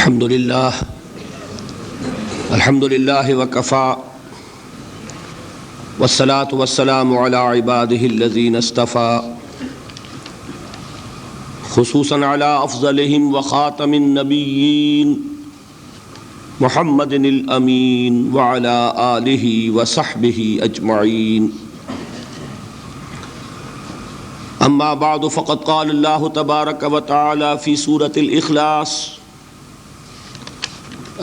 الحمد للہ وکفى والصلاة والسلام علی عباده الذین اصطفى خصوصا علی افضلهم وخاتم النبیین محمد الامین وعلی آلہ وصحبہ اجمعین. اما بعد فقد قال اللہ تبارک وتعالی فی سورة الاخلاص: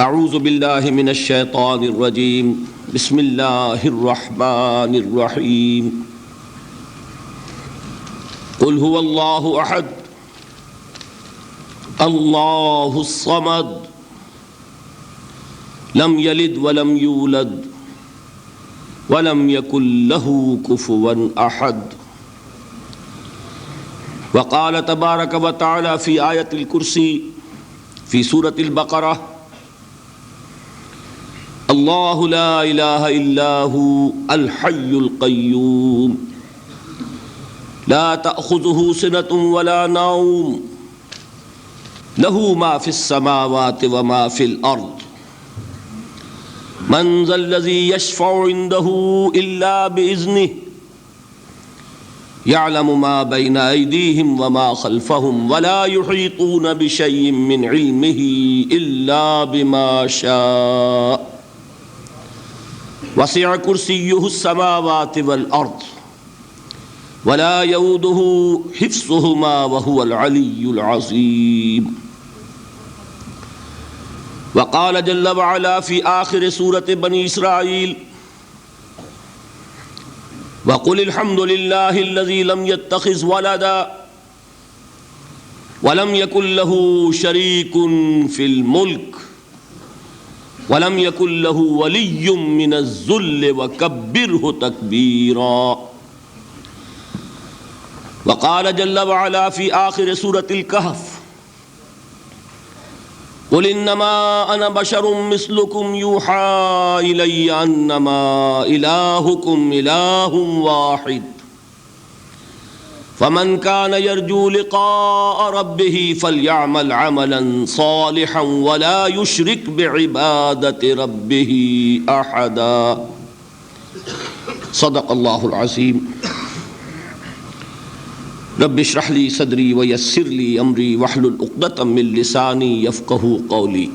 اعوذ باللہ من الشیطان الرجیم، بسم اللہ الرحمن الرحیم. قل هو اللہ احد اللہ الصمد لم یلد ولم یولد ولم یکن له کفوا احد. وقال تبارک وتعالی فی آیۃ الکرسی فی سورۃ البقرہ: اللہ لا الہ الا هو الحی القیوم لا تأخذہ سنۃ ولا نوم لہ ما فی السماوات وما فی الارض من ذا الذی یشفع عنده الا بإذنہ یعلم ما بین ایدیہم وما خلفہم ولا یحیطون بشیء من علمہ الا بما شاء وسع کرسیہ السماوات والارض ولا یؤودہ حفظہما وہو العلی العظیم. وقال جل وعلا فی آخر سورة بنی اسرائیل: وقل الحمد للہ الذی لم یتخذ ولدا ولم یکن له شریک فی الملک ولم یکن له ولی من الذل وکبرہ تکبیرا. وقال جل وعلا فی آخر سورة الکہف: قل انما انا بشر مثلکم یوحی الی انما الہکم الہ واحد فمن كان يرجو لقاء ربه فليعمل عملا صالحا ولا يشرك بعبادة ربه أحدا. صدق اللہ العظیم. رب اشرح لي صدری ويسر لي امری واحلل عقدة من لسانی يفقهوا قولی.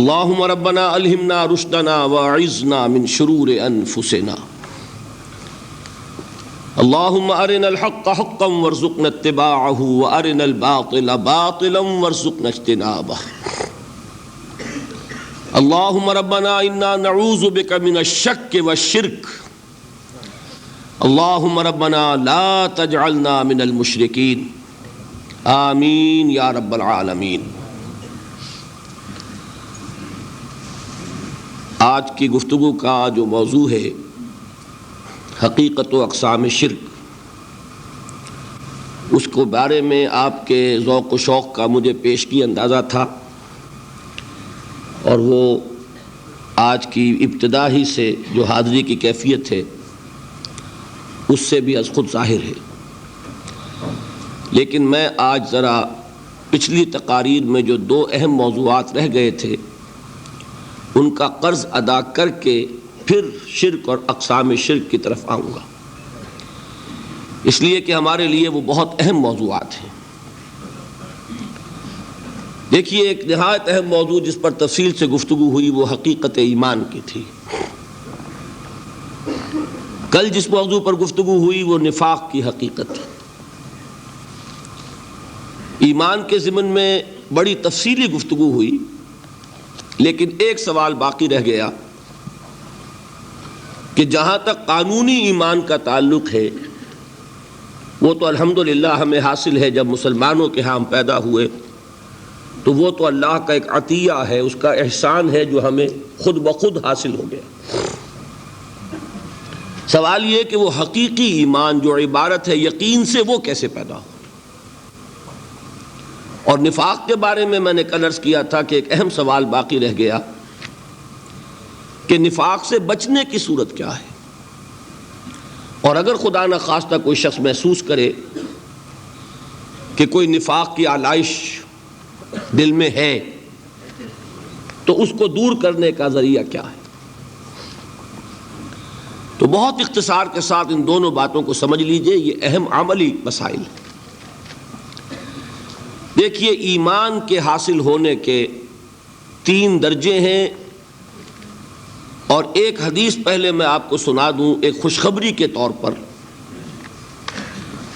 اللهم ربنا الہمنا رشدنا واعذنا من شرور انفسنا. اللهم ارنا الحق حقا وارزقنا اتباعه وارنا الباطل باطلا وارزقنا اجتنابه. اللهم ربنا انا نعوذ بك من الشك والشرك. اللهم ربنا لا تجعلنا من المشركين. آمین یا رب العالمین. آج کی گفتگو کا جو موضوع ہے حقیقت و اقسام شرک، اس کو بارے میں آپ کے ذوق و شوق کا مجھے پیشگی اندازہ تھا، اور وہ آج کی ابتدا ہی سے جو حاضری کی کیفیت ہے اس سے بھی از خود ظاہر ہے. لیکن میں آج ذرا پچھلی تقاریر میں جو دو اہم موضوعات رہ گئے تھے ان کا قرض ادا کر کے پھر شرک اور اقسام شرک کی طرف آؤں گا، اس لیے کہ ہمارے لیے وہ بہت اہم موضوعات ہیں. دیکھیے، ایک نہایت اہم موضوع جس پر تفصیل سے گفتگو ہوئی وہ حقیقت ایمان کی تھی. کل جس موضوع پر گفتگو ہوئی وہ نفاق کی حقیقت تھی. ایمان کے ضمن میں بڑی تفصیلی گفتگو ہوئی، لیکن ایک سوال باقی رہ گیا کہ جہاں تک قانونی ایمان کا تعلق ہے وہ تو الحمدللہ ہمیں حاصل ہے. جب مسلمانوں کے ہاں ہم پیدا ہوئے تو وہ تو اللہ کا ایک عطیہ ہے، اس کا احسان ہے جو ہمیں خود بخود حاصل ہو گیا. سوال یہ کہ وہ حقیقی ایمان جو عبارت ہے یقین سے، وہ کیسے پیدا ہو. اور نفاق کے بارے میں نے کل عرض کیا تھا کہ ایک اہم سوال باقی رہ گیا کہ نفاق سے بچنے کی صورت کیا ہے. اور اگر خدا نخواستہ کوئی شخص محسوس کرے کہ کوئی نفاق کی آلائش دل میں ہے، تو اس کو دور کرنے کا ذریعہ کیا ہے؟ تو بہت اختصار کے ساتھ ان دونوں باتوں کو سمجھ لیجئے، یہ اہم عملی مسائل ہیں۔ دیکھیے، ایمان کے حاصل ہونے کے 3 درجے ہیں، اور ایک حدیث پہلے میں آپ کو سنا دوں ایک خوشخبری کے طور پر،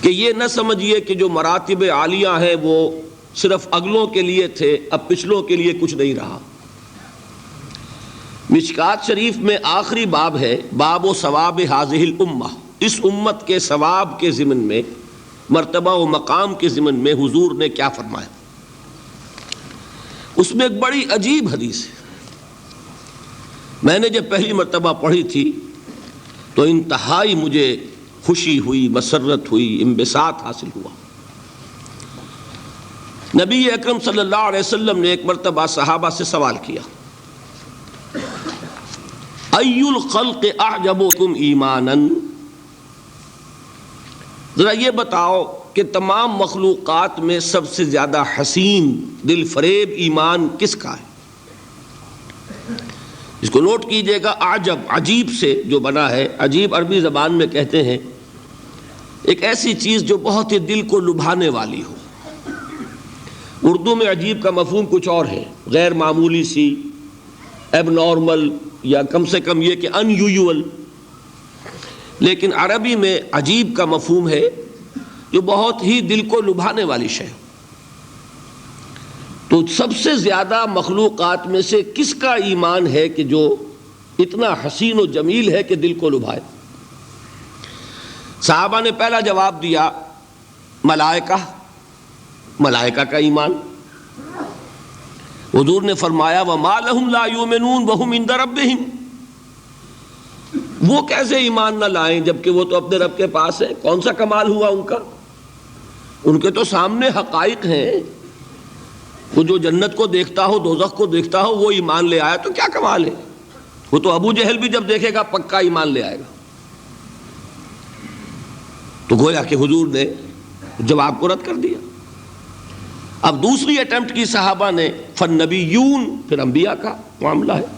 کہ یہ نہ سمجھیے کہ جو مراتب عالیہ ہیں وہ صرف اگلوں کے لیے تھے، اب پچھلوں کے لیے کچھ نہیں رہا۔ مشکات شریف میں آخری باب ہے، باب و ثواب ہذہ الامہ، اس امت کے ثواب کے ضمن میں، مرتبہ و مقام کے ضمن میں حضور نے کیا فرمایا۔ اس میں ایک بڑی عجیب حدیث ہے، میں نے جب پہلی مرتبہ پڑھی تھی تو انتہائی مجھے خوشی ہوئی، مسرت ہوئی، انبساط حاصل ہوا۔ نبی اکرم صلی اللہ علیہ وسلم نے ایک مرتبہ صحابہ سے سوال کیا، ای الخلق اعجبکم ایمانا، ذرا یہ بتاؤ کہ تمام مخلوقات میں سب سے زیادہ حسین، دل فریب ایمان کس کا ہے؟ اس کو نوٹ کیجئے گا، عجب عجیب سے جو بنا ہے، عجیب عربی زبان میں کہتے ہیں ایک ایسی چیز جو بہت ہی دل کو لبھانے والی ہو۔ اردو میں عجیب کا مفہوم کچھ اور ہے، غیر معمولی سی، ایب نارمل، یا کم سے کم یہ کہ ان یوزول، لیکن عربی میں عجیب کا مفہوم ہے جو بہت ہی دل کو لبھانے والی شے۔ تو سب سے زیادہ مخلوقات میں سے کس کا ایمان ہے کہ جو اتنا حسین و جمیل ہے کہ دل کو لبھائے؟ صحابہ نے پہلا جواب دیا، ملائکہ، ملائکہ کا ایمان۔ حضور نے فرمایا، وَمَا لَهُمْ لَا يُؤْمِنُونَ وَهُمْ عِندَ رَبِّهِمْ، وہ کیسے ایمان نہ لائیں جبکہ وہ تو اپنے رب کے پاس ہے؟ کون سا کمال ہوا ان کا؟ ان کے تو سامنے حقائق ہیں، وہ جو جنت کو دیکھتا ہو، دوزخ کو دیکھتا ہو، وہ ایمان لے آیا تو کیا کمال ہے؟ وہ تو ابو جہل بھی جب دیکھے گا پکا ایمان لے آئے گا۔ تو گویا کہ حضور نے جواب کو رد کر دیا۔ اب دوسری اٹیمپٹ کی صحابہ نے، فالنبیون، پھر انبیاء کا معاملہ ہے،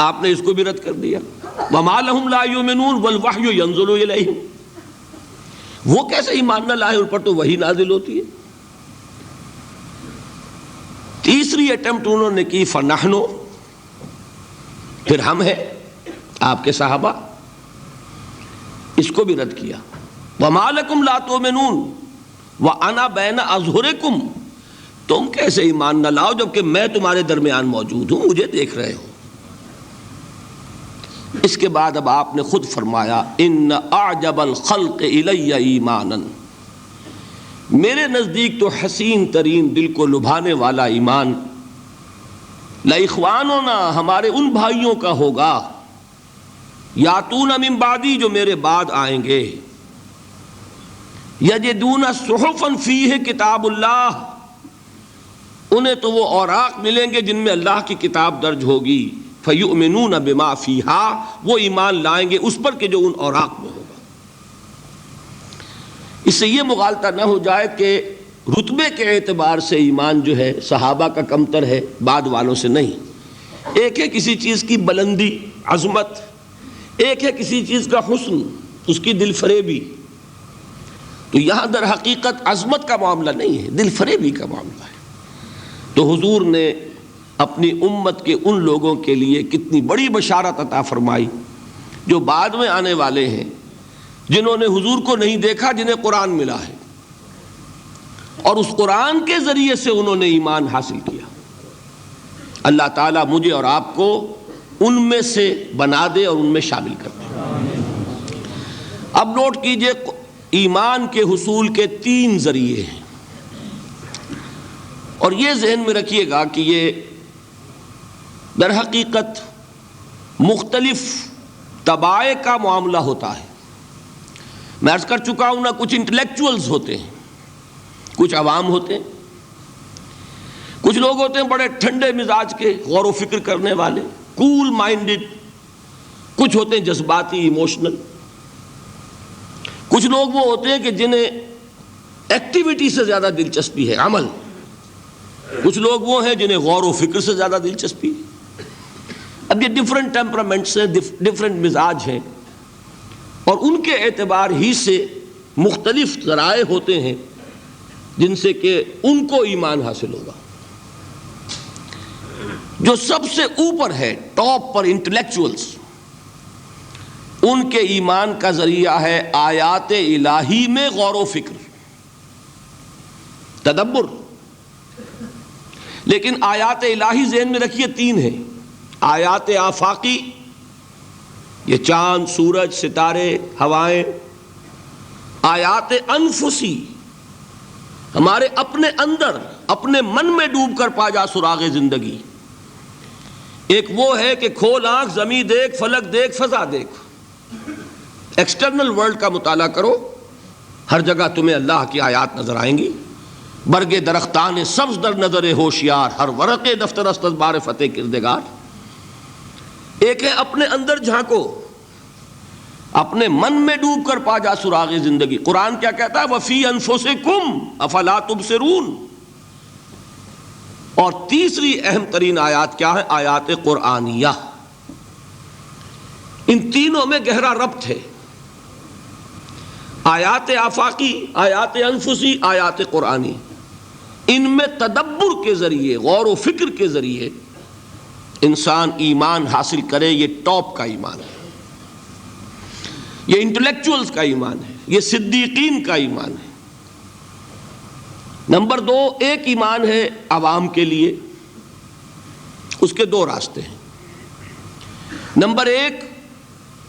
آپ نے اس کو بھی رد کر دیا، وما لهم لا يؤمنون والوحی ينزل الیہم، وہ کیسے ایمان نہ لائے، ان پر تو وحی نازل ہوتی ہے۔ تیسری اٹیمپٹ انہوں نے کی، فنحن، پھر ہم ہیں آپ کے صحابہ، اس کو بھی رد کیا، وما لکم لا تؤمنون وَأَنَا بَيْنَ أَظْهُرِكُمْ، تم کیسے ایمان نہ لاؤ جبکہ میں تمہارے درمیان موجود ہوں، مجھے دیکھ رہے ہو۔ اس کے بعد اب آپ نے خود فرمایا، إِنَّ أَعْجَبَ الْخَلْقِ إِلَيَّ إِيمَانًا، میرے نزدیک تو حسین ترین، دل کو لبھانے والا ایمان لَإِخْوَانُنَا، ہمارے ان بھائیوں کا ہوگا، یاتون من بعدی، جو میرے بعد آئیں گے، یجدون صحفا فیہ کتاب اللہ، انہیں تو وہ اوراق ملیں گے جن میں اللہ کی کتاب درج ہوگی، فیؤمنون بما فیہا، وہ ایمان لائیں گے اس پر کہ جو ان اوراق میں ہوگا۔ اس سے یہ مغالطہ نہ ہو جائے کہ رتبے کے اعتبار سے ایمان جو ہے صحابہ کا کمتر ہے، بعد والوں سے نہیں۔ ایک ہے کسی چیز کی بلندی، عظمت، ایک ہے کسی چیز کا حسن، اس کی دل فریبی۔ تو یہاں در حقیقت عظمت کا معاملہ نہیں ہے، دل فریبی کا معاملہ ہے۔ تو حضور نے اپنی امت کے ان لوگوں کے لیے کتنی بڑی بشارت عطا فرمائی جو بعد میں آنے والے ہیں، جنہوں نے حضور کو نہیں دیکھا، جنہیں قرآن ملا ہے، اور اس قرآن کے ذریعے سے انہوں نے ایمان حاصل کیا۔ اللہ تعالیٰ مجھے اور آپ کو ان میں سے بنا دے اور ان میں شامل کر دے۔ اب نوٹ کیجئے، ایمان کے حصول کے 3 ذریعے ہیں، اور یہ ذہن میں رکھیے گا کہ یہ در حقیقت مختلف طبائع کا معاملہ ہوتا ہے۔ میں عرض کر چکا ہوں نا، کچھ انٹلیکچوئلز ہوتے ہیں، کچھ عوام ہوتے ہیں، کچھ لوگ ہوتے ہیں بڑے ٹھنڈے مزاج کے، غور و فکر کرنے والے، کول مائنڈڈ، کچھ ہوتے ہیں جذباتی، ایموشنل، کچھ لوگ وہ ہوتے ہیں کہ جنہیں ایکٹیویٹی سے زیادہ دلچسپی ہے، عمل۔ کچھ لوگ وہ ہیں جنہیں غور و فکر سے زیادہ دلچسپی ہے۔ اب یہ ڈفرنٹ ٹیمپرامنٹس ہیں، ڈفرنٹ مزاج ہیں، اور ان کے اعتبار ہی سے مختلف ذرائع ہوتے ہیں جن سے کہ ان کو ایمان حاصل ہوگا۔ جو سب سے اوپر ہے، ٹاپ پر انٹلیکچوئلز، ان کے ایمان کا ذریعہ ہے آیات الہی میں غور و فکر، تدبر۔ لیکن آیات الہی ذہن میں رکھیے تین ہیں: آیات آفاقی، یہ چاند، سورج، ستارے، ہوائیں; آیات انفسی، ہمارے اپنے اندر، اپنے من میں ڈوب کر پا جا سراغ زندگی۔ ایک وہ ہے کہ کھول آنکھ، زمین دیکھ، فلک دیکھ، فضا دیکھ، ایکسٹرنل ورلڈ کا مطالعہ کرو، ہر جگہ تمہیں اللہ کی آیات نظر آئیں گی۔ برگ درختان سبز در نظر ہوشیار، ہر ورق دفتر است از بار فتح کردگار۔ ایک ہے اپنے اندر جھانکو، اپنے من میں ڈوب کر پا جا سراغ زندگی۔ قرآن کیا کہتا ہے؟ وفی انفسکم افلا تبصرون۔ اور تیسری اہم ترین آیات کیا ہے؟ آیات قرآنیہ۔ ان تینوں میں گہرا ربط ہے، آیات آفاقی، آیات انفسی، آیات قرآنی۔ ان میں تدبر کے ذریعے، غور و فکر کے ذریعے انسان ایمان حاصل کرے۔ یہ ٹاپ کا ایمان ہے، یہ انٹلیکچوئلز کا ایمان ہے، یہ صدیقین کا ایمان ہے۔ نمبر دو، ایک ایمان ہے عوام کے لیے، اس کے دو راستے ہیں۔ نمبر ایک،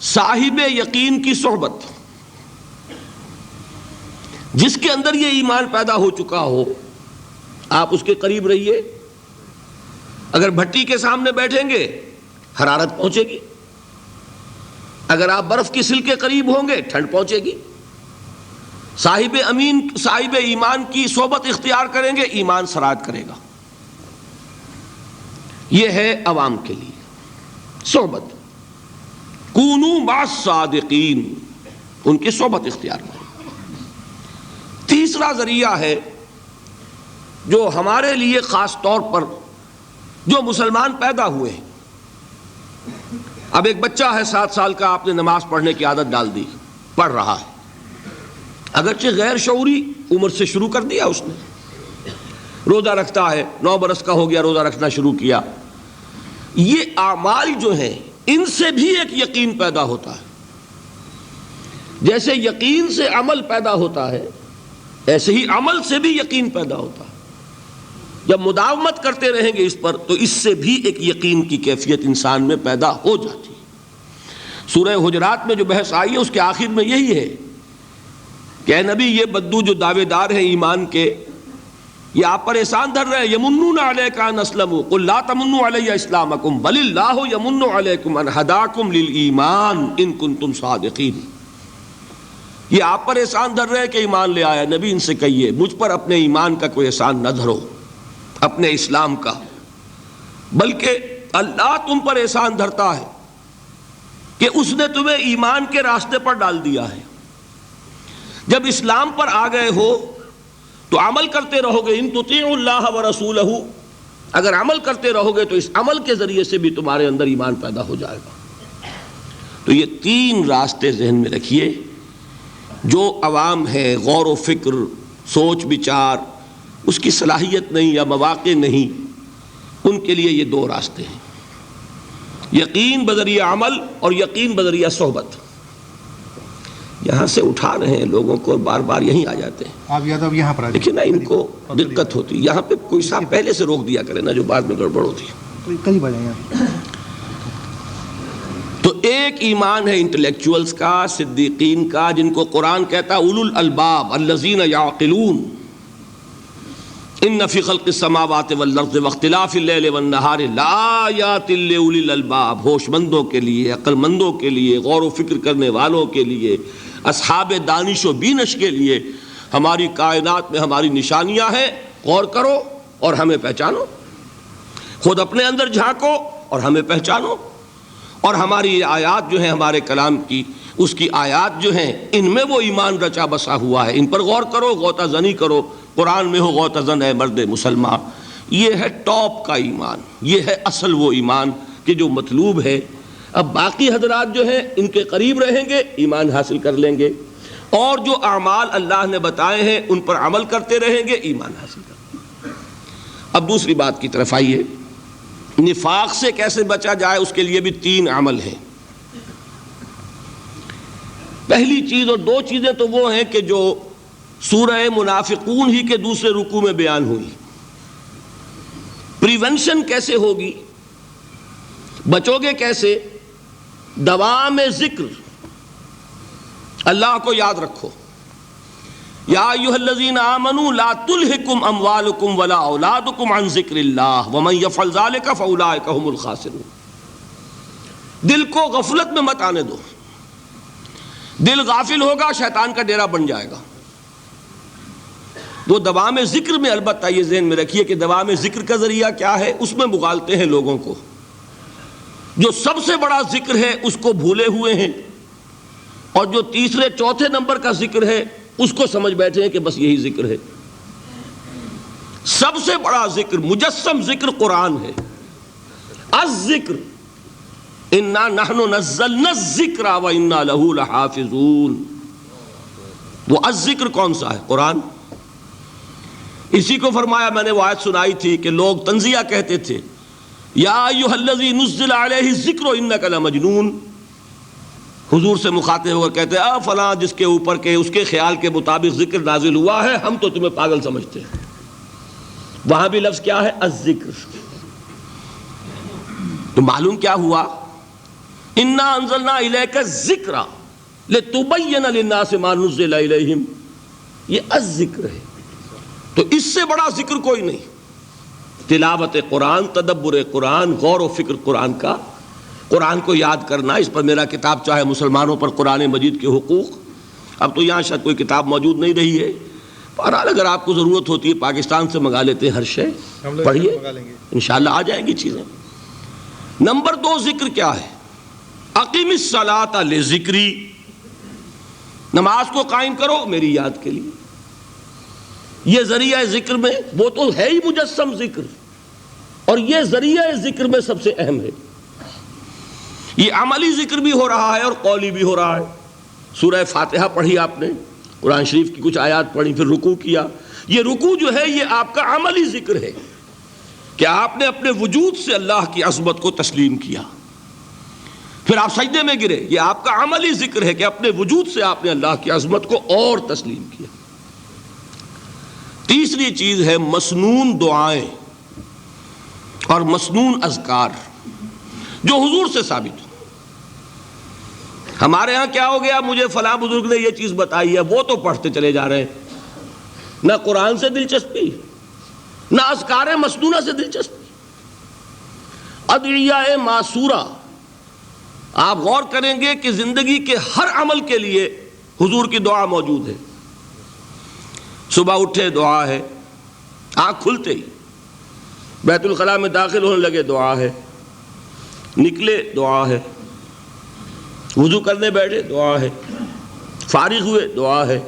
صاحب یقین کی صحبت، جس کے اندر یہ ایمان پیدا ہو چکا ہو، آپ اس کے قریب رہیے۔ اگر بھٹی کے سامنے بیٹھیں گے حرارت پہنچے گی، اگر آپ برف کی سل کے قریب ہوں گے ٹھنڈ پہنچے گی۔ صاحب ایمان کی صحبت اختیار کریں گے، ایمان سرایت کرے گا۔ یہ ہے عوام کے لیے صحبت، کونوا مع الصادقین، ان کی صحبت اختیار کریں۔ تیسرا ذریعہ ہے جو ہمارے لیے خاص طور پر جو مسلمان پیدا ہوئے ہیں۔ اب ایک بچہ ہے 7 سال کا، آپ نے نماز پڑھنے کی عادت ڈال دی، پڑھ رہا ہے، اگرچہ غیر شعوری عمر سے شروع کر دیا اس نے۔ روزہ رکھتا ہے، 9 برس کا ہو گیا، روزہ رکھنا شروع کیا۔ یہ اعمال جو ہیں ان سے بھی ایک یقین پیدا ہوتا ہے۔ جیسے یقین سے عمل پیدا ہوتا ہے، ایسے ہی عمل سے بھی یقین پیدا ہوتا ہے۔ جب مداومت کرتے رہیں گے اس پر تو اس سے بھی ایک یقین کی کیفیت انسان میں پیدا ہو جاتی ہے۔ سورہ حجرات میں جو بحث آئی ہے اس کے آخر میں یہی ہے کہ اے نبی، یہ بدو جو دعوے دار ہیں ایمان کے، یہ آپ پر احسان دھر رہے ہیں۔ یمنون علیک ان اسلموا قل لا تمنوا علی اسلامکم بل اللہ یمن علیکم ان ہداکم للایمان ان کنتم صادقین۔ یہ آپ پر احسان دھر رہے ہیں کہ ایمان لے آیا۔ نبی ان سے کہیے مجھ پر اپنے ایمان کا کوئی احسان نہ دھرو، اپنے اسلام کا، بلکہ اللہ تم پر احسان دھرتا ہے کہ اس نے تمہیں ایمان کے راستے پر ڈال دیا ہے۔ جب اسلام پر آ گئے ہو تو عمل کرتے رہو گے، ان تطیعوا اللہ ورسولہ، اگر عمل کرتے رہو گے تو اس عمل کے ذریعے سے بھی تمہارے اندر ایمان پیدا ہو جائے گا۔ تو یہ 3 راستے ذہن میں رکھیے۔ جو عوام ہے، غور و فکر، سوچ بچار، اس کی صلاحیت نہیں یا مواقع نہیں، ان کے لیے یہ 2 راستے ہیں: یقین بذریعہ عمل اور یقین بذریعہ صحبت۔ یہاں سے اٹھا رہے ہیں لوگوں کو، بار بار یہیں آ جاتے ہیں۔ آپ یادو یہاں پر دیکھیں نا، ان کو دقت ہوتی، یہاں پہ کوئی صاحب پہلے سے روک دیا کرے نا، جو بعد میں گڑبڑ ہوتی ہے۔ کئی بار یہاں تو ایک ایمان ہے انٹلیکچوئلز کا، صدیقین کا، جن کو قرآن کہتا ہے اولو الالباب الذین یعقلون، ان فی خلق السماوات والارض واختلاف اللیل والنہار لآیات لأولی الالباب، ہوش مندوں کے لیے، عقل مندوں کے لیے، غور و فکر کرنے والوں کے لیے، اصحاب دانش و بینش کے لیے ہماری کائنات میں ہماری نشانیاں ہیں۔ غور کرو اور ہمیں پہچانو، خود اپنے اندر جھانکو اور ہمیں پہچانو۔ اور ہماری یہ آیات جو ہیں ہمارے کلام کی، اس کی آیات جو ہیں ان میں وہ ایمان رچا بسا ہوا ہے، ان پر غور کرو، غوطہ زنی کرو۔ قرآن میں ہو غوطہ زن اے مرد مسلمان، یہ ہے ٹاپ کا ایمان، یہ ہے اصل وہ ایمان کہ جو مطلوب ہے۔ اب باقی حضرات جو ہیں ان کے قریب رہیں گے، ایمان حاصل کر لیں گے، اور جو اعمال اللہ نے بتائے ہیں ان پر عمل کرتے رہیں گے، ایمان حاصل کر لیں گے۔ اب دوسری بات کی طرف آئیے، نفاق سے کیسے بچا جائے، اس کے لیے بھی 3 عمل ہیں۔ پہلی چیز، اور 2 چیزیں تو وہ ہیں کہ جو سورہ منافقون ہی کے دوسرے رکوع میں بیان ہوئی۔ پریونشن کیسے ہوگی، بچو گے کیسے؟ دوام ذکر، اللہ کو یاد رکھو۔ یا ایھا الذین آمنوا لا تلہکم اموالکم ولا اولادکم عن ذکر اللہ ومن یفعل ذلک فاولئک هم الخاسرون۔ دل کو غفلت میں مت آنے دو، دل غافل ہوگا شیطان کا ڈیرا بن جائے گا۔ وہ دوام ذکر میں، البتہ یہ ذہن میں رکھیے کہ دوام ذکر کا ذریعہ کیا ہے، اس میں مغالتے ہیں لوگوں کو۔ جو سب سے بڑا ذکر ہے اس کو بھولے ہوئے ہیں، اور جو تیسرے چوتھے نمبر کا ذکر ہے اس کو سمجھ بیٹھے ہیں کہ بس یہی ذکر ہے۔ سب سے بڑا ذکر، مجسم ذکر قرآن ہے۔ الذکر انا نحن نزلنا الذکر وانا لہ لحافظون۔ وہ الذکر کون سا ہے؟ قرآن۔ اسی کو فرمایا، میں نے وہ آیت سنائی تھی کہ لوگ تنزیہ کہتے تھے، یا ایھا الذی نزل علیہ الذکر انک لمجنون۔ حضور سے مخاطب ہو کر کہتے ہیں فلاں جس کے اوپر کے اس کے خیال کے مطابق ذکر نازل ہوا ہے، ہم تو تمہیں پاگل سمجھتے ہیں۔ وہاں بھی لفظ کیا ہے؟ الذکر۔ تو معلوم کیا ہوا؟ انا انزلنا الیک الذکر لتبین للناس ما نزل الیہم، یہ الذکر ہے۔ تو اس سے بڑا ذکر کوئی نہیں۔ تلاوت قرآن، تدبر قرآن، غور و فکر قرآن کا، قرآن کو یاد کرنا۔ اس پر میرا کتاب چاہے مسلمانوں پر قرآن مجید کے حقوق، اب تو یہاں شاید کوئی کتاب موجود نہیں رہی ہے، بہرحال اگر آپ کو ضرورت ہوتی ہے پاکستان سے منگا لیتے ہیں، ہر شے پڑھیے، انشاءاللہ آ جائیں گی چیزیں۔ نمبر 2 ذکر کیا ہے؟ اقیم الصلاۃ لذکری، نماز کو قائم کرو میری یاد کے لیے۔ یہ ذریعہ ذکر میں، وہ تو ہے ہی مجسم ذکر، اور یہ ذریعہ ذکر میں سب سے اہم ہے۔ یہ عملی ذکر بھی ہو رہا ہے اور قولی بھی ہو رہا ہے۔ سورہ فاتحہ پڑھی آپ نے، قرآن شریف کی کچھ آیات پڑھی، پھر رکوع کیا۔ یہ رکوع جو ہے یہ آپ کا عملی ذکر ہے کہ آپ نے اپنے وجود سے اللہ کی عظمت کو تسلیم کیا۔ پھر آپ سجدے میں گرے، یہ آپ کا عملی ذکر ہے کہ اپنے وجود سے آپ نے اللہ کی عظمت کو اور تسلیم کیا۔ تیسری چیز ہے مسنون دعائیں اور مسنون اذکار جو حضور سے ثابت ہو۔ ہمارے ہاں کیا ہو گیا، مجھے فلاں بزرگ نے یہ چیز بتائی ہے، وہ تو پڑھتے چلے جا رہے ہیں، نہ قرآن سے دلچسپی، نہ اذکار مسنونہ سے دلچسپی۔ ادعیہ معصورہ، آپ غور کریں گے کہ زندگی کے ہر عمل کے لیے حضور کی دعا موجود ہے۔ صبح اٹھے دعا ہے، آنکھ کھلتے ہی بیت الخلاء میں داخل ہونے لگے دعا ہے، نکلے دعا ہے، وضو کرنے بیٹھے دعا ہے، فارغ ہوئے دعا ہے،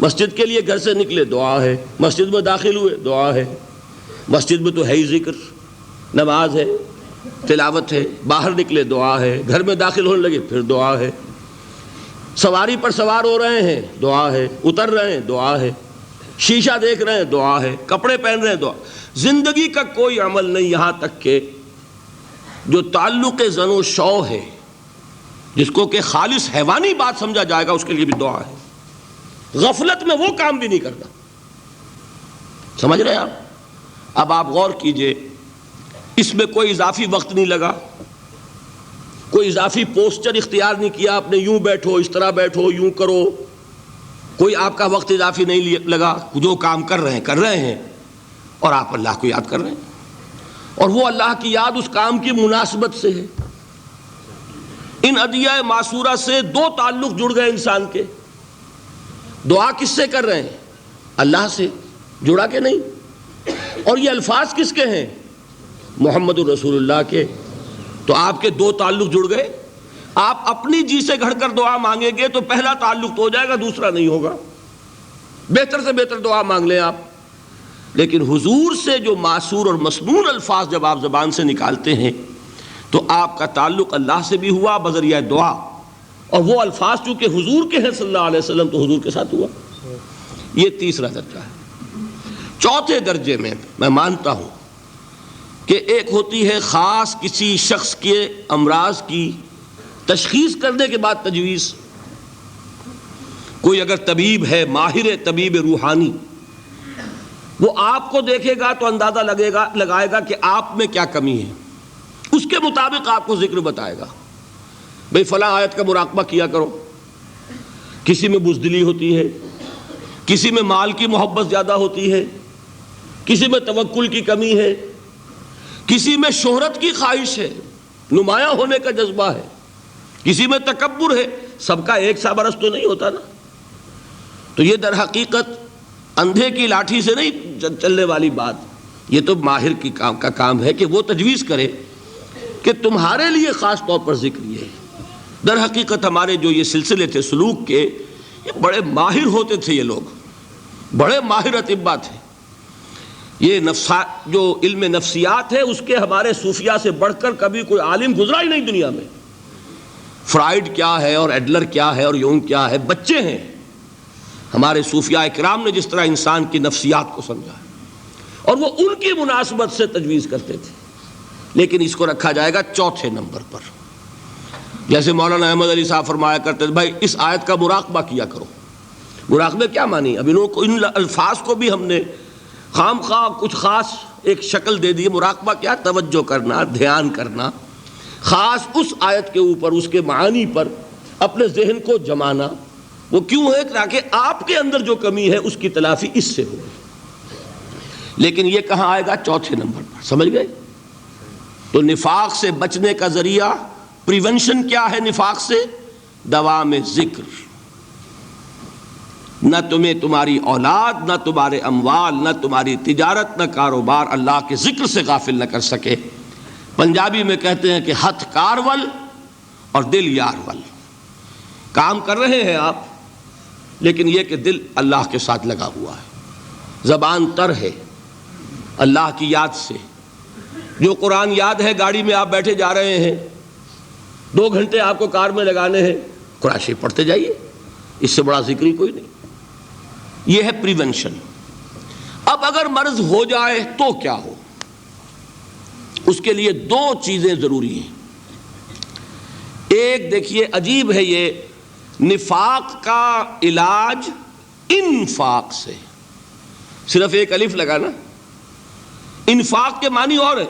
مسجد کے لیے گھر سے نکلے دعا ہے، مسجد میں داخل ہوئے دعا ہے۔ مسجد میں تو ہے ہی ذکر، نماز ہے، تلاوت ہے، باہر نکلے دعا ہے، گھر میں داخل ہونے لگے پھر دعا ہے، سواری پر سوار ہو رہے ہیں دعا ہے، اتر رہے ہیں دعا ہے، شیشہ دیکھ رہے ہیں دعا ہے، کپڑے پہن رہے ہیں دعا۔ زندگی کا کوئی عمل نہیں یہاں تک کہ جو تعلق زن و شو ہے، جس کو کہ خالص حیوانی بات سمجھا جائے گا، اس کے لیے بھی دعا ہے۔ غفلت میں وہ کام بھی نہیں کرنا، سمجھ رہے ہیں آپ؟ اب آپ غور کیجئے، اس میں کوئی اضافی وقت نہیں لگا، کوئی اضافی پوسچر اختیار نہیں کیا آپ نے، یوں بیٹھو، اس طرح بیٹھو، یوں کرو، کوئی آپ کا وقت اضافی نہیں لگا۔ جو کام کر رہے ہیں اور آپ اللہ کو یاد کر رہے ہیں، اور وہ اللہ کی یاد اس کام کی مناسبت سے ہے۔ ان ادعیہ معصورہ سے 2 تعلق جڑ گئے انسان کے۔ دعا کس سے کر رہے ہیں؟ اللہ سے، جڑا کہ نہیں؟ اور یہ الفاظ کس کے ہیں؟ محمد الرسول اللہ کے۔ تو آپ کے 2 تعلق جڑ گئے۔ آپ اپنی جی سے گھڑ کر دعا مانگیں گے تو پہلا تعلق تو ہو جائے گا، دوسرا نہیں ہوگا۔ بہتر سے بہتر دعا مانگ لیں آپ، لیکن حضور سے جو معصور اور مسنون الفاظ جب آپ زبان سے نکالتے ہیں تو آپ کا تعلق اللہ سے بھی ہوا بذریعہ دعا، اور وہ الفاظ چونکہ حضور کے ہیں صلی اللہ علیہ وسلم تو حضور کے ساتھ ہوا۔ یہ تیسرا درجہ ہے۔ چوتھے درجے میں میں مانتا ہوں کہ ایک ہوتی ہے خاص کسی شخص کے امراض کی تشخیص کرنے کے بعد تجویز۔ کوئی اگر طبیب ہے، ماہر طبیب روحانی، وہ آپ کو دیکھے گا تو اندازہ لگائے گا کہ آپ میں کیا کمی ہے، اس کے مطابق آپ کو ذکر بتائے گا۔ بھئی فلاں آیت کا مراقبہ کیا کرو، کسی میں بزدلی ہوتی ہے، کسی میں مال کی محبت زیادہ ہوتی ہے، کسی میں توکل کی کمی ہے، کسی میں شہرت کی خواہش ہے، نمایاں ہونے کا جذبہ ہے، کسی میں تکبر ہے، سب کا ایک سا برس تو نہیں ہوتا نا۔ تو یہ در حقیقت اندھے کی لاٹھی سے نہیں چلنے والی بات، یہ تو ماہر کی کا کام ہے کہ وہ تجویز کرے کہ تمہارے لیے خاص طور پر ذکر یہ ہے۔ در حقیقت ہمارے جو یہ سلسلے تھے سلوک کے، یہ بڑے ماہر ہوتے تھے، یہ لوگ بڑے ماہر اطباء تھے۔ یہ جو علم نفسیات ہے اس کے ہمارے صوفیاء سے بڑھ کر کبھی کوئی عالم گزرا ہی نہیں دنیا میں۔ فرائیڈ کیا ہے اور ایڈلر کیا ہے اور یونگ کیا ہے، بچے ہیں۔ ہمارے صوفیاء اکرام نے جس طرح انسان کی نفسیات کو سمجھا اور وہ ان کی مناسبت سے تجویز کرتے تھے، لیکن اس کو رکھا جائے گا چوتھے نمبر پر۔ جیسے مولانا احمد علی صاحب فرمایا کرتے تھے، بھائی اس آیت کا مراقبہ کیا کرو۔ مراقبہ کیا مانی؟ اب ان الفاظ کو بھی ہم نے خام خواہ کچھ خاص ایک شکل دے دی۔ مراقبہ کیا؟ توجہ کرنا، دھیان کرنا، خاص اس آیت کے اوپر، اس کے معانی پر اپنے ذہن کو جمانا۔ وہ کیوں ہے؟ تاکہ آپ کے اندر جو کمی ہے اس کی تلافی اس سے ہوگی۔ لیکن یہ کہاں آئے گا؟ چوتھے نمبر پر۔ سمجھ گئے؟ تو نفاق سے بچنے کا ذریعہ، پریونشن کیا ہے نفاق سے؟ دوام ذکر۔ نہ تمہیں تمہاری اولاد، نہ تمہارے اموال، نہ تمہاری تجارت، نہ کاروبار اللہ کے ذکر سے غافل نہ کر سکے۔ پنجابی میں کہتے ہیں کہ ہتھ کارول اور دل یارول۔ کام کر رہے ہیں آپ، لیکن یہ کہ دل اللہ کے ساتھ لگا ہوا ہے، زبان تر ہے اللہ کی یاد سے۔ جو قرآن یاد ہے، گاڑی میں آپ بیٹھے جا رہے ہیں، 2 گھنٹے آپ کو کار میں لگانے ہیں، قرآن شریف پڑھتے جائیے، اس سے بڑا ذکر ہی کوئی نہیں۔ یہ ہے پریونشن۔ اب اگر مرض ہو جائے تو کیا ہو؟ اس کے لیے 2 چیزیں ضروری ہیں۔ ایک دیکھیے، عجیب ہے یہ، نفاق کا علاج انفاق سے، صرف ایک الف لگا نا، انفاق کے معنی اور ہے۔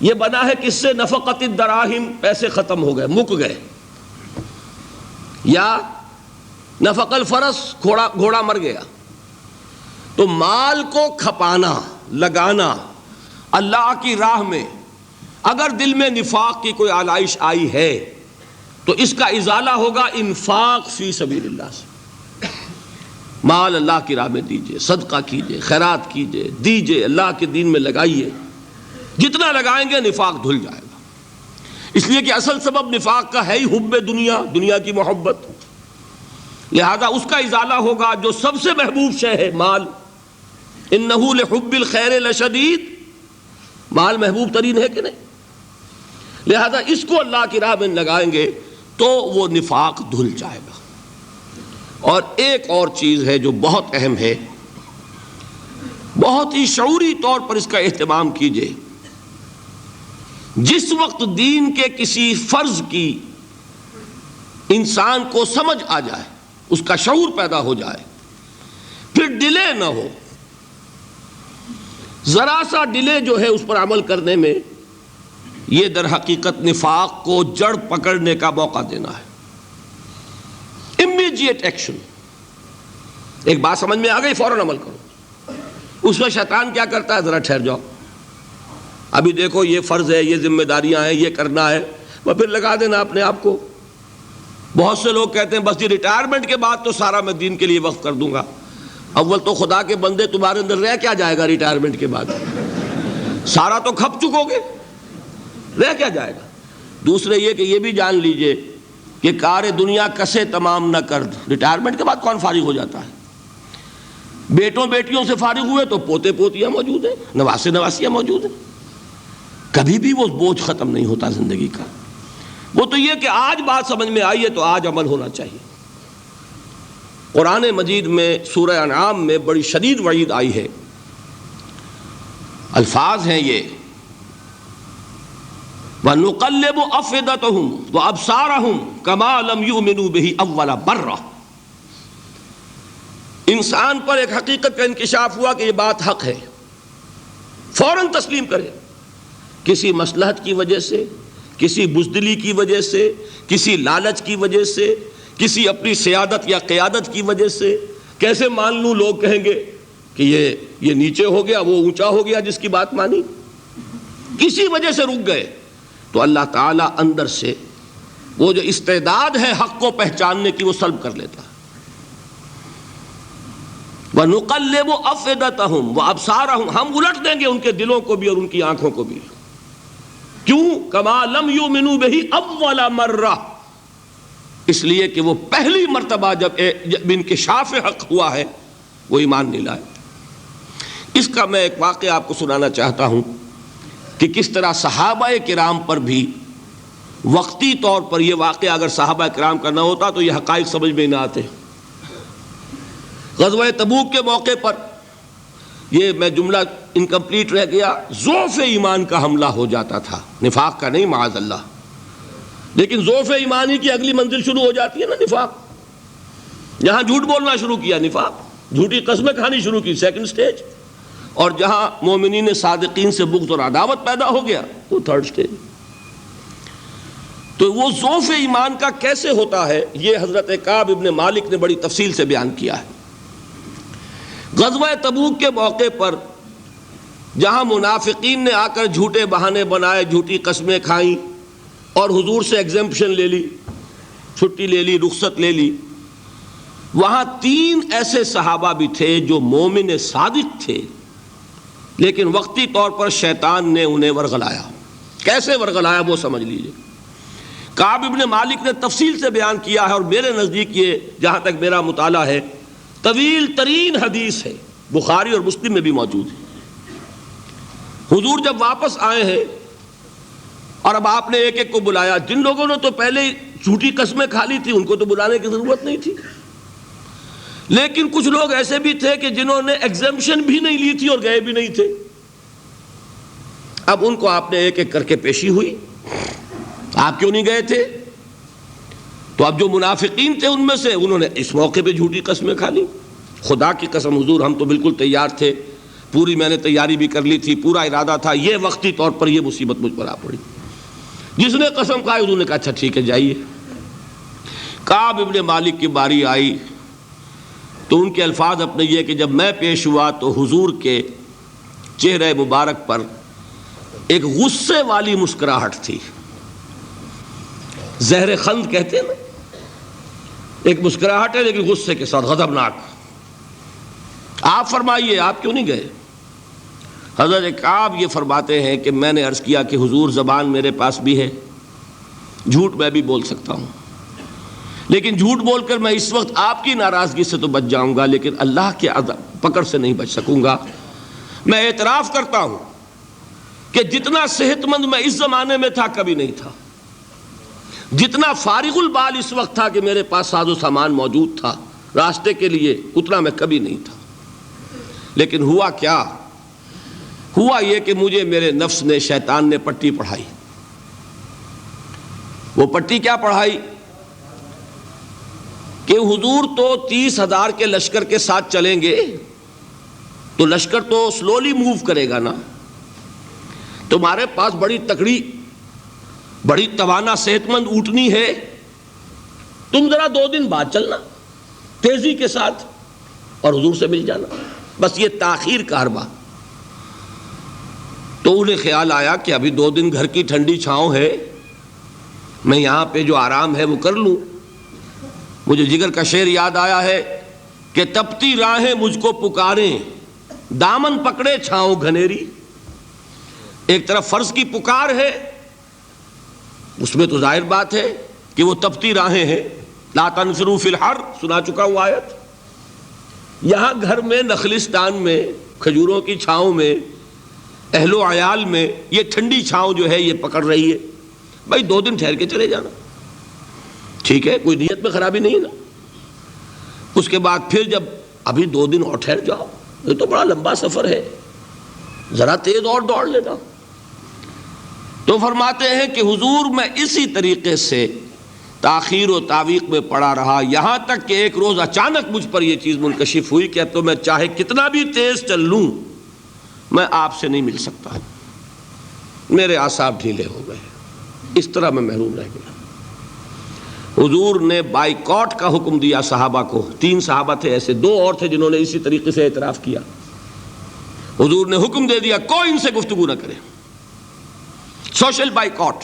یہ بنا ہے کس سے؟ نفقت الدراہم، پیسے ختم ہو گئے، مک گئے، یا نفق الفرس، گھوڑا مر گیا۔ تو مال کو کھپانا، لگانا اللہ کی راہ میں، اگر دل میں نفاق کی کوئی آلائش آئی ہے تو اس کا ازالہ ہوگا انفاق فی سبیل اللہ سے۔ مال اللہ کی راہ میں دیجئے، صدقہ کیجئے، خیرات کیجئے، دیجئے، اللہ کے دین میں لگائیے۔ جتنا لگائیں گے نفاق دھل جائے گا، اس لیے کہ اصل سبب نفاق کا ہے ہی حب دنیا، دنیا کی محبت۔ لہذا اس کا ازالہ ہوگا جو سب سے محبوب شے ہے، مال۔ انہ لحب الخیر لشدید، مال محبوب ترین ہے کہ نہیں؟ لہذا اس کو اللہ کی راہ میں لگائیں گے تو وہ نفاق دھل جائے گا۔ اور ایک اور چیز ہے جو بہت اہم ہے، بہت ہی شعوری طور پر اس کا اہتمام کیجئے۔ جس وقت دین کے کسی فرض کی انسان کو سمجھ آ جائے، اس کا شعور پیدا ہو جائے، پھر ڈیلے نہ ہو۔ ذرا سا ڈیلے جو ہے اس پر عمل کرنے میں، یہ در حقیقت نفاق کو جڑ پکڑنے کا موقع دینا ہے۔ امیڈیٹ ایکشن، ایک بات سمجھ میں آ گئی، فوراً عمل کرو۔ اس میں شیطان کیا کرتا ہے؟ ذرا ٹھہر جاؤ، ابھی دیکھو یہ فرض ہے، یہ ذمہ داریاں ہیں، یہ کرنا ہے، وہ پھر لگا دینا اپنے آپ کو۔ بہت سے لوگ کہتے ہیں بس یہ ریٹائرمنٹ کے بعد تو سارا میں دین کے لیے وقف کر دوں گا۔ اول تو خدا کے بندے تمہارے اندر رہ کیا جائے گا ریٹائرمنٹ کے بعد؟ سارا تو کھپ چکو گے، رہ کیا جائے گا؟ دوسرے یہ کہ یہ بھی جان لیجئے کہ کار دنیا کسے تمام نہ کرد، ریٹائرمنٹ کے بعد کون فارغ ہو جاتا ہے؟ بیٹوں بیٹیوں سے فارغ ہوئے تو پوتے پوتیاں موجود ہیں، نواسے نواسیاں موجود ہیں. کبھی بھی وہ بوجھ ختم نہیں ہوتا زندگی کا. وہ تو یہ کہ آج بات سمجھ میں آئی ہے تو آج عمل ہونا چاہیے. قرآن مجید میں سورہ انعام میں بڑی شدید وعید آئی ہے. الفاظ ہیں یہ وَنُقَلِّبُ أَفْئِدَتَهُمْ وَأَبْصَارَهُمْ كَمَا لَمْ يُؤْمِنُوا بِهِ أَوَّلَ مَرَّةٍ. انسان پر ایک حقیقت کا انکشاف ہوا کہ یہ بات حق ہے، فوراً تسلیم کرے. کسی مصلحت کی وجہ سے، کسی بزدلی کی وجہ سے، کسی لالچ کی وجہ سے، کسی اپنی سیادت یا قیادت کی وجہ سے کیسے مان لوں؟ لوگ کہیں گے کہ یہ نیچے ہو گیا، وہ اونچا ہو گیا جس کی بات مانی. کسی وجہ سے رک گئے تو اللہ تعالیٰ اندر سے وہ جو استعداد ہے حق کو پہچاننے کی وہ سلب کر لیتا. وَنُقَلِّبُ أَفْئِدَتَهُمْ وَأَبْصَارَهُمْ، ہم الٹ دیں گے ان کے دلوں کو بھی اور ان کی آنکھوں کو بھی. کیوں؟ كَمَا لَمْ يُؤْمِنُوا بِهِ أَوَّلَ مَرَّةٍ، اس لیے کہ وہ پہلی مرتبہ جب انکشاف حق ہوا ہے وہ ایمان نہیں لائے. اس کا میں ایک واقعہ آپ کو سنانا چاہتا ہوں کہ کس طرح صحابہ کرام پر بھی وقتی طور پر یہ واقعہ اگر صحابہ کرام کا نہ ہوتا تو یہ حقائق سمجھ میں نہ آتے. غزوہ تبوک کے موقع پر یہ میں جملہ انکمپلیٹ رہ گیا، ضعف ایمان کا حملہ ہو جاتا تھا، نفاق کا نہیں معاذ اللہ، لیکن ضعف ایمانی کی اگلی منزل شروع ہو جاتی ہے نا نفاق. جہاں جھوٹ بولنا شروع کیا نفاق، جھوٹی قسمیں کھانی شروع کی سیکنڈ سٹیج، اور جہاں مومنین صادقین سے بغض اور عداوت پیدا ہو گیا وہ تھرڈ سٹیج. تو وہ ضعف ایمان کا کیسے ہوتا ہے یہ حضرت کعب ابن مالک نے بڑی تفصیل سے بیان کیا ہے. غزوہ تبوک کے موقع پر جہاں منافقین نے آ کر جھوٹے بہانے بنائے، جھوٹی قسمیں کھائیں اور حضور سے ایگزمپشن لے لی، چھٹی لے لی، رخصت لے لی، وہاں 3 ایسے صحابہ بھی تھے جو مومن صادق تھے، لیکن وقتی طور پر شیطان نے انہیں ورغلایا. کیسے ورغلایا وہ سمجھ لیجئے. کعب ابن مالک نے تفصیل سے بیان کیا ہے اور میرے نزدیک یہ جہاں تک میرا مطالعہ ہے طویل ترین حدیث ہے، بخاری اور مسلم میں بھی موجود ہے. حضور جب واپس آئے ہیں اور اب آپ نے ایک ایک کو بلایا، جن لوگوں نے تو پہلے جھوٹی قسمیں کھا لی تھی ان کو تو بلانے کی ضرورت نہیں تھی، لیکن کچھ لوگ ایسے بھی تھے کہ جنہوں نے ایگزمپشن بھی نہیں لی تھی اور گئے بھی نہیں تھے. اب ان کو آپ نے ایک ایک کر کے پیشی ہوئی، آپ کیوں نہیں گئے تھے؟ تو اب جو منافقین تھے ان میں سے انہوں نے اس موقع پہ جھوٹی قسمیں کھا لی. خدا کی قسم حضور ہم تو بالکل تیار تھے، پوری میں نے تیاری بھی کر لی تھی، پورا ارادہ تھا، یہ وقتی طور پر یہ مصیبت مجھ پر آ پڑی. جس نے قسم کھائی انہوں نے کہا اچھا ٹھیک ہے جائیے. کعب ابن مالک کی باری آئی تو ان کے الفاظ اپنے یہ کہ جب میں پیش ہوا تو حضور کے چہرے مبارک پر ایک غصے والی مسکراہٹ تھی. زہر خند کہتے ہیں نا، ایک مسکراہٹ ہے لیکن غصے کے ساتھ، غضبناک. آپ فرمائیے آپ کیوں نہیں گئے؟ حضرت کعب یہ فرماتے ہیں کہ میں نے عرض کیا کہ حضور زبان میرے پاس بھی ہے، جھوٹ میں بھی بول سکتا ہوں، لیکن جھوٹ بول کر میں اس وقت آپ کی ناراضگی سے تو بچ جاؤں گا لیکن اللہ کے پکڑ سے نہیں بچ سکوں گا. میں اعتراف کرتا ہوں کہ جتنا صحت مند میں اس زمانے میں تھا کبھی نہیں تھا، جتنا فارغ البال اس وقت تھا کہ میرے پاس ساز و سامان موجود تھا راستے کے لیے، اتنا میں کبھی نہیں تھا. لیکن ہوا کیا؟ ہوا یہ کہ مجھے میرے نفس نے، شیطان نے پٹی پڑھائی. وہ پٹی کیا پڑھائی کہ حضور تو 30,000 کے لشکر کے ساتھ چلیں گے تو لشکر تو سلولی موو کرے گا نا، تمہارے پاس بڑی تکڑی، بڑی توانا صحت مند اونٹنی ہے، تم ذرا 2 دن بعد چلنا تیزی کے ساتھ اور حضور سے مل جانا. بس یہ تاخیر کا حربہ. تو انہیں خیال آیا کہ ابھی 2 دن گھر کی ٹھنڈی چھاؤں ہے، میں یہاں پہ جو آرام ہے وہ کر لوں. مجھے جگر کا شعر یاد آیا ہے کہ تپتی راہیں مجھ کو پکاریں، دامن پکڑے چھاؤں گھنیری. ایک طرف فرض کی پکار ہے، اس میں تو ظاہر بات ہے کہ وہ تپتی راہیں ہیں. لا تنفروا فی الحر سنا چکا ہوں آیت. یہاں گھر میں نخلستان میں کھجوروں کی چھاؤں میں اہل و عیال میں یہ ٹھنڈی چھاؤں جو ہے یہ پکڑ رہی ہے، بھائی 2 دن ٹھہر کے چلے جانا، ٹھیک ہے، کوئی نیت میں خرابی نہیں ہے نا۔ اس کے بعد پھر جب ابھی 2 دن اور ٹھہر جاؤ، یہ تو بڑا لمبا سفر ہے، ذرا تیز اور دوڑ لینا۔ تو فرماتے ہیں کہ حضور میں اسی طریقے سے تاخیر و تعویق میں پڑا رہا، یہاں تک کہ ایک روز اچانک مجھ پر یہ چیز منکشف ہوئی کہ اب تو میں چاہے کتنا بھی تیز چل لوں میں آپ سے نہیں مل سکتا، میرے اعصاب ڈھیلے ہو گئے، اس طرح میں محروم رہ گیا۔ حضور نے بائیکاٹ کا حکم دیا صحابہ کو، 3 صحابہ تھے ایسے، 2 اور تھے جنہوں نے اسی طریقے سے اعتراف کیا۔ حضور نے حکم دے دیا کوئی ان سے گفتگو نہ کرے، سوشل بائیکاٹ،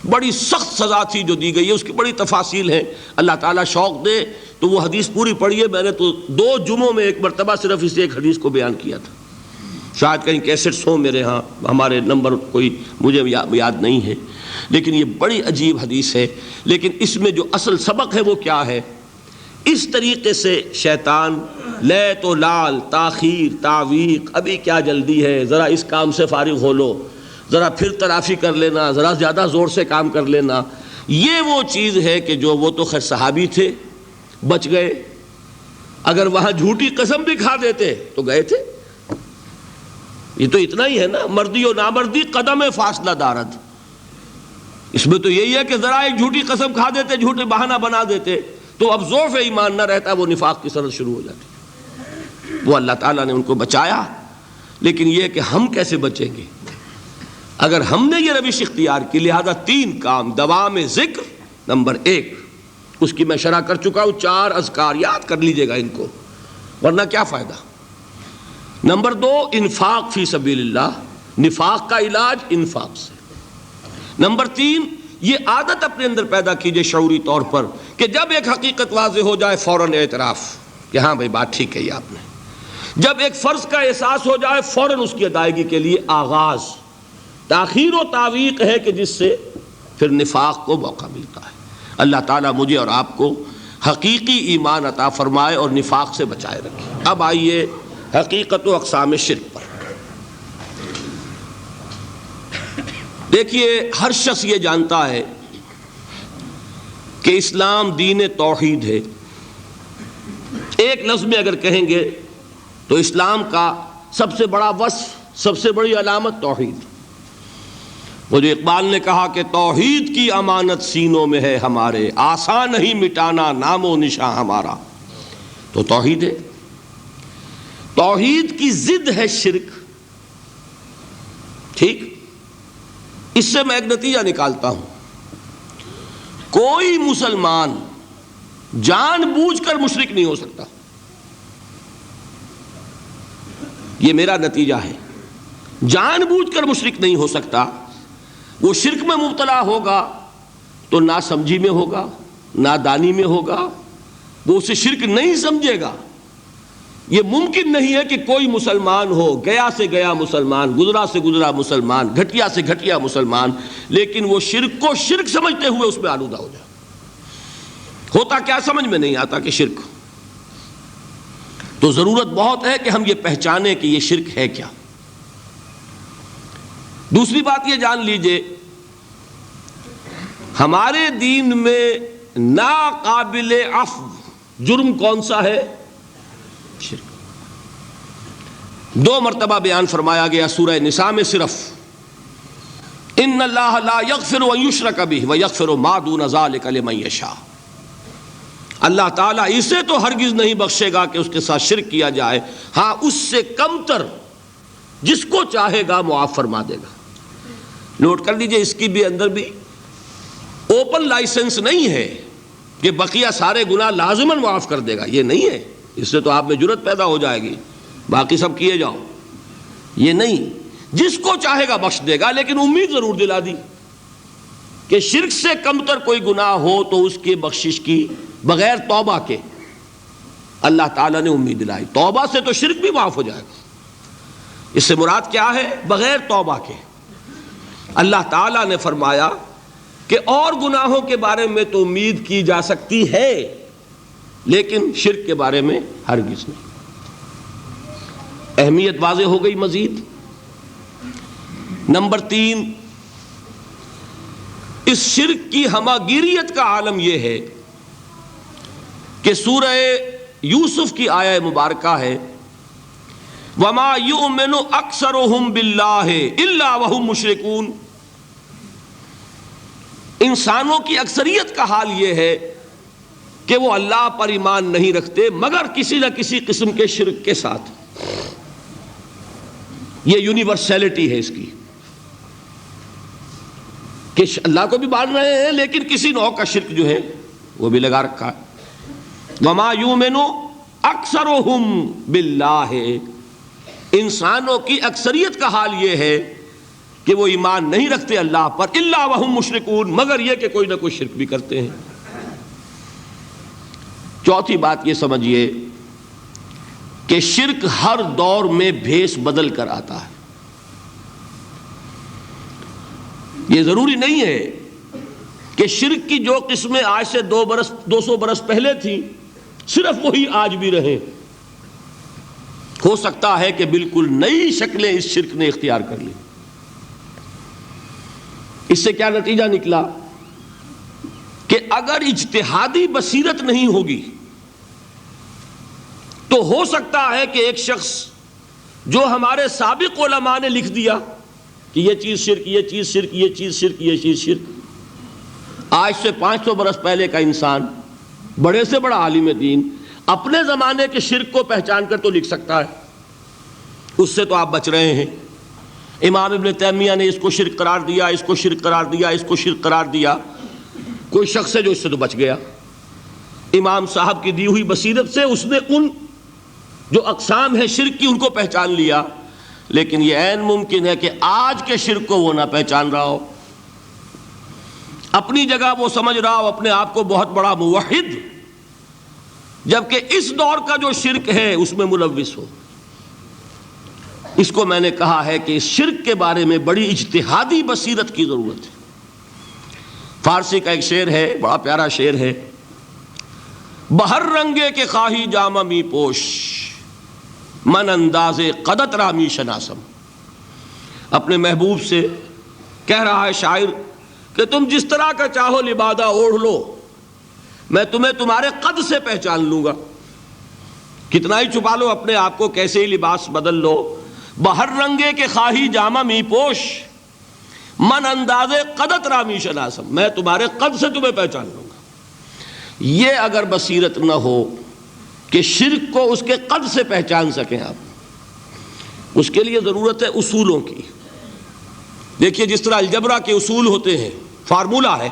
بڑی سخت سزا تھی جو دی گئی ہے، اس کی بڑی تفاصیل ہیں، اللہ تعالیٰ شوق دے تو وہ حدیث پوری پڑھیے، میں نے تو 2 جمعوں میں ایک مرتبہ صرف اس ایک حدیث کو بیان کیا تھا، شاید کہیں کیسٹس ہوں میرے ہاں، ہمارے نمبر کوئی مجھے یاد نہیں ہے، لیکن یہ بڑی عجیب حدیث ہے۔ لیکن اس میں جو اصل سبق ہے وہ کیا ہے؟ اس طریقے سے شیطان لیت و لال، تاخیر، تعویق، ابھی کیا جلدی ہے، ذرا اس کام سے فارغ ہو لو، ذرا پھر تلافی کر لینا، ذرا زیادہ زور سے کام کر لینا، یہ وہ چیز ہے کہ جو وہ تو خیر صحابی تھے بچ گئے، اگر وہاں جھوٹی قسم بھی کھا دیتے تو گئے تھے۔ یہ تو اتنا ہی ہے نا، مردی و نامردی قدم فاصلہ دارد، اس میں تو یہی ہے کہ ذرا ایک جھوٹی قسم کھا دیتے، جھوٹے بہانہ بنا دیتے تو اب ضعف ایمان نہ رہتا، وہ نفاق کی سرحد شروع ہو جاتی۔ وہ اللہ تعالیٰ نے ان کو بچایا، لیکن یہ کہ ہم کیسے بچیں گے اگر ہم نے یہ روش اختیار کی؟ لہذا 3 کام، دوام ذکر نمبر 1، اس کی میں شرح کر چکا ہوں، 4 اذکار یاد کر لیجئے گا ان کو، ورنہ کیا فائدہ۔ نمبر 2، انفاق فی سبیل اللہ، نفاق کا علاج انفاق سے۔ نمبر 3، یہ عادت اپنے اندر پیدا کیجئے شعوری طور پر کہ جب ایک حقیقت واضح ہو جائے فوراً اعتراف کہ ہاں بھائی بات ٹھیک کہی آپ نے، جب ایک فرض کا احساس ہو جائے فوراً اس کی ادائیگی کے لیے آغاز۔ تاخیر و تعویق ہے کہ جس سے پھر نفاق کو موقع ملتا ہے۔ اللہ تعالیٰ مجھے اور آپ کو حقیقی ایمان عطا فرمائے اور نفاق سے بچائے رکھے۔ اب آئیے حقیقت و اقسام شرک پر۔ دیکھیے، ہر شخص یہ جانتا ہے کہ اسلام دین توحید ہے۔ ایک لفظ میں اگر کہیں گے تو اسلام کا سب سے بڑا وصف، سب سے بڑی علامت توحید۔ وہ جو اقبال نے کہا کہ توحید کی امانت سینوں میں ہے ہمارے، آسان نہیں مٹانا نام و نشاں ہمارا، تو توحید ہے۔ توحید کی ضد ہے شرک، ٹھیک؟ اس سے میں ایک نتیجہ نکالتا ہوں، کوئی مسلمان جان بوجھ کر مشرک نہیں ہو سکتا، یہ میرا نتیجہ ہے، جان بوجھ کر مشرک نہیں ہو سکتا۔ وہ شرک میں مبتلا ہوگا تو ناسمجھی میں ہوگا، نادانی میں ہوگا، وہ اسے شرک نہیں سمجھے گا۔ یہ ممکن نہیں ہے کہ کوئی مسلمان ہو، گیا سے گیا مسلمان، گزرا سے گزرا مسلمان، گھٹیا سے گھٹیا مسلمان، لیکن وہ شرک کو شرک سمجھتے ہوئے اس میں آلودہ ہو جائے۔ ہوتا کیا سمجھ میں نہیں آتا کہ شرک، تو ضرورت بہت ہے کہ ہم یہ پہچانیں کہ یہ شرک ہے کیا۔ دوسری بات یہ جان لیجئے، ہمارے دین میں ناقابل عفو جرم کون سا ہے؟ شرک۔ 2 مرتبہ بیان فرمایا گیا سورہ نساء میں صرف، ان اللہ لا یغفر ان یشرک بہ ویغفر ما دون ذلک لمن یشاء۔ اللہ تعالیٰ اسے تو ہرگز نہیں بخشے گا کہ اس کے ساتھ شرک کیا جائے، ہاں اس سے کم تر جس کو چاہے گا معاف فرما دے گا۔ نوٹ کر لیجئے، اس کی بھی اندر بھی اوپن لائسنس نہیں ہے کہ بقیہ سارے گناہ لازماً معاف کر دے گا، یہ نہیں ہے، اس سے تو آپ میں جرت پیدا ہو جائے گی، باقی سب کیے جاؤ، یہ نہیں، جس کو چاہے گا بخش دے گا، لیکن امید ضرور دلا دی کہ شرک سے کم تر کوئی گناہ ہو تو اس کی بخشش کی بغیر توبہ کے اللہ تعالیٰ نے امید دلائی۔ توبہ سے تو شرک بھی معاف ہو جائے گا، اس سے مراد کیا ہے؟ بغیر توبہ کے۔ اللہ تعالیٰ نے فرمایا کہ اور گناہوں کے بارے میں تو امید کی جا سکتی ہے، لیکن شرک کے بارے میں ہرگز نہیں۔ اہمیت واضح ہو گئی مزید۔ نمبر 3، اس شرک کی ہماگیریت کا عالم یہ ہے کہ سورہ یوسف کی آیہ مبارکہ ہے وَمَا يُؤْمِنُ أَكْثَرُهُمْ بِاللَّهِ إِلَّا وَهُمْ مُشْرِكُونَ۔ انسانوں کی اکثریت کا حال یہ ہے کہ وہ اللہ پر ایمان نہیں رکھتے مگر کسی نہ کسی قسم کے شرک کے ساتھ۔ یہ یونیورسلٹی ہے اس کی کہ اللہ کو بھی مان رہے ہیں لیکن کسی نوع کا شرک جو ہے وہ بھی لگا رکھا ہے۔ وَمَا يُؤْمِنُ أَكْثَرُهُمْ بِاللَّهِ، انسانوں کی اکثریت کا حال یہ ہے کہ وہ ایمان نہیں رکھتے اللہ پر الا وہم مشرکون، مگر یہ کہ کوئی نہ کوئی شرک بھی کرتے ہیں۔ چوتھی بات یہ سمجھیے کہ شرک ہر دور میں بھیس بدل کر آتا ہے۔ یہ ضروری نہیں ہے کہ شرک کی جو قسمیں آج سے 200 برس پہلے تھیں صرف وہی آج بھی رہیں۔ ہو سکتا ہے کہ بالکل نئی شکلیں اس شرک نے اختیار کر لی۔ اس سے کیا نتیجہ نکلا کہ اگر اجتہادی بصیرت نہیں ہوگی تو ہو سکتا ہے کہ ایک شخص جو ہمارے سابق علماء نے لکھ دیا کہ یہ چیز شرک، یہ چیز شرک، یہ چیز شرک، یہ چیز شرک، آج سے 500 برس پہلے کا انسان بڑے سے بڑا عالم دین اپنے زمانے کے شرک کو پہچان کر تو لکھ سکتا ہے، اس سے تو آپ بچ رہے ہیں۔ امام ابن تیمیہ نے اس کو شرک قرار دیا، اس کو شرک قرار دیا، اس کو شرک قرار دیا، کوئی شخص ہے جو اس سے تو بچ گیا۔ امام صاحب کی دی ہوئی بصیرت سے اس نے ان جو اقسام ہے شرک کی ان کو پہچان لیا، لیکن یہ عین ممکن ہے کہ آج کے شرک کو وہ نہ پہچان رہا ہو، اپنی جگہ وہ سمجھ رہا ہو اپنے آپ کو بہت بڑا موحد، جبکہ اس دور کا جو شرک ہے اس میں ملوث ہو۔ اس کو میں نے کہا ہے کہ اس شرک کے بارے میں بڑی اجتہادی بصیرت کی ضرورت ہے۔ فارسی کا ایک شعر ہے، بڑا پیارا شعر ہے، بہر رنگے کے خواہی جامہ می پوش، من انداز قدت رامی شناسم۔ اپنے محبوب سے کہہ رہا ہے شاعر کہ تم جس طرح کا چاہو لبادہ اوڑھ لو، میں تمہیں تمہارے قد سے پہچان لوں گا، کتنا ہی چھپا لو اپنے آپ کو، کیسے ہی لباس بدل لو، بہر رنگے کے خواہی جامہ می پوش، من انداز قدت رامی شناسم، میں تمہارے قد سے تمہیں پہچان لوں گا۔ یہ اگر بصیرت نہ ہو کہ شرک کو اس کے قد سے پہچان سکیں آپ، اس کے لیے ضرورت ہے اصولوں کی۔ دیکھیے جس طرح الجبرا کے اصول ہوتے ہیں، فارمولہ ہے،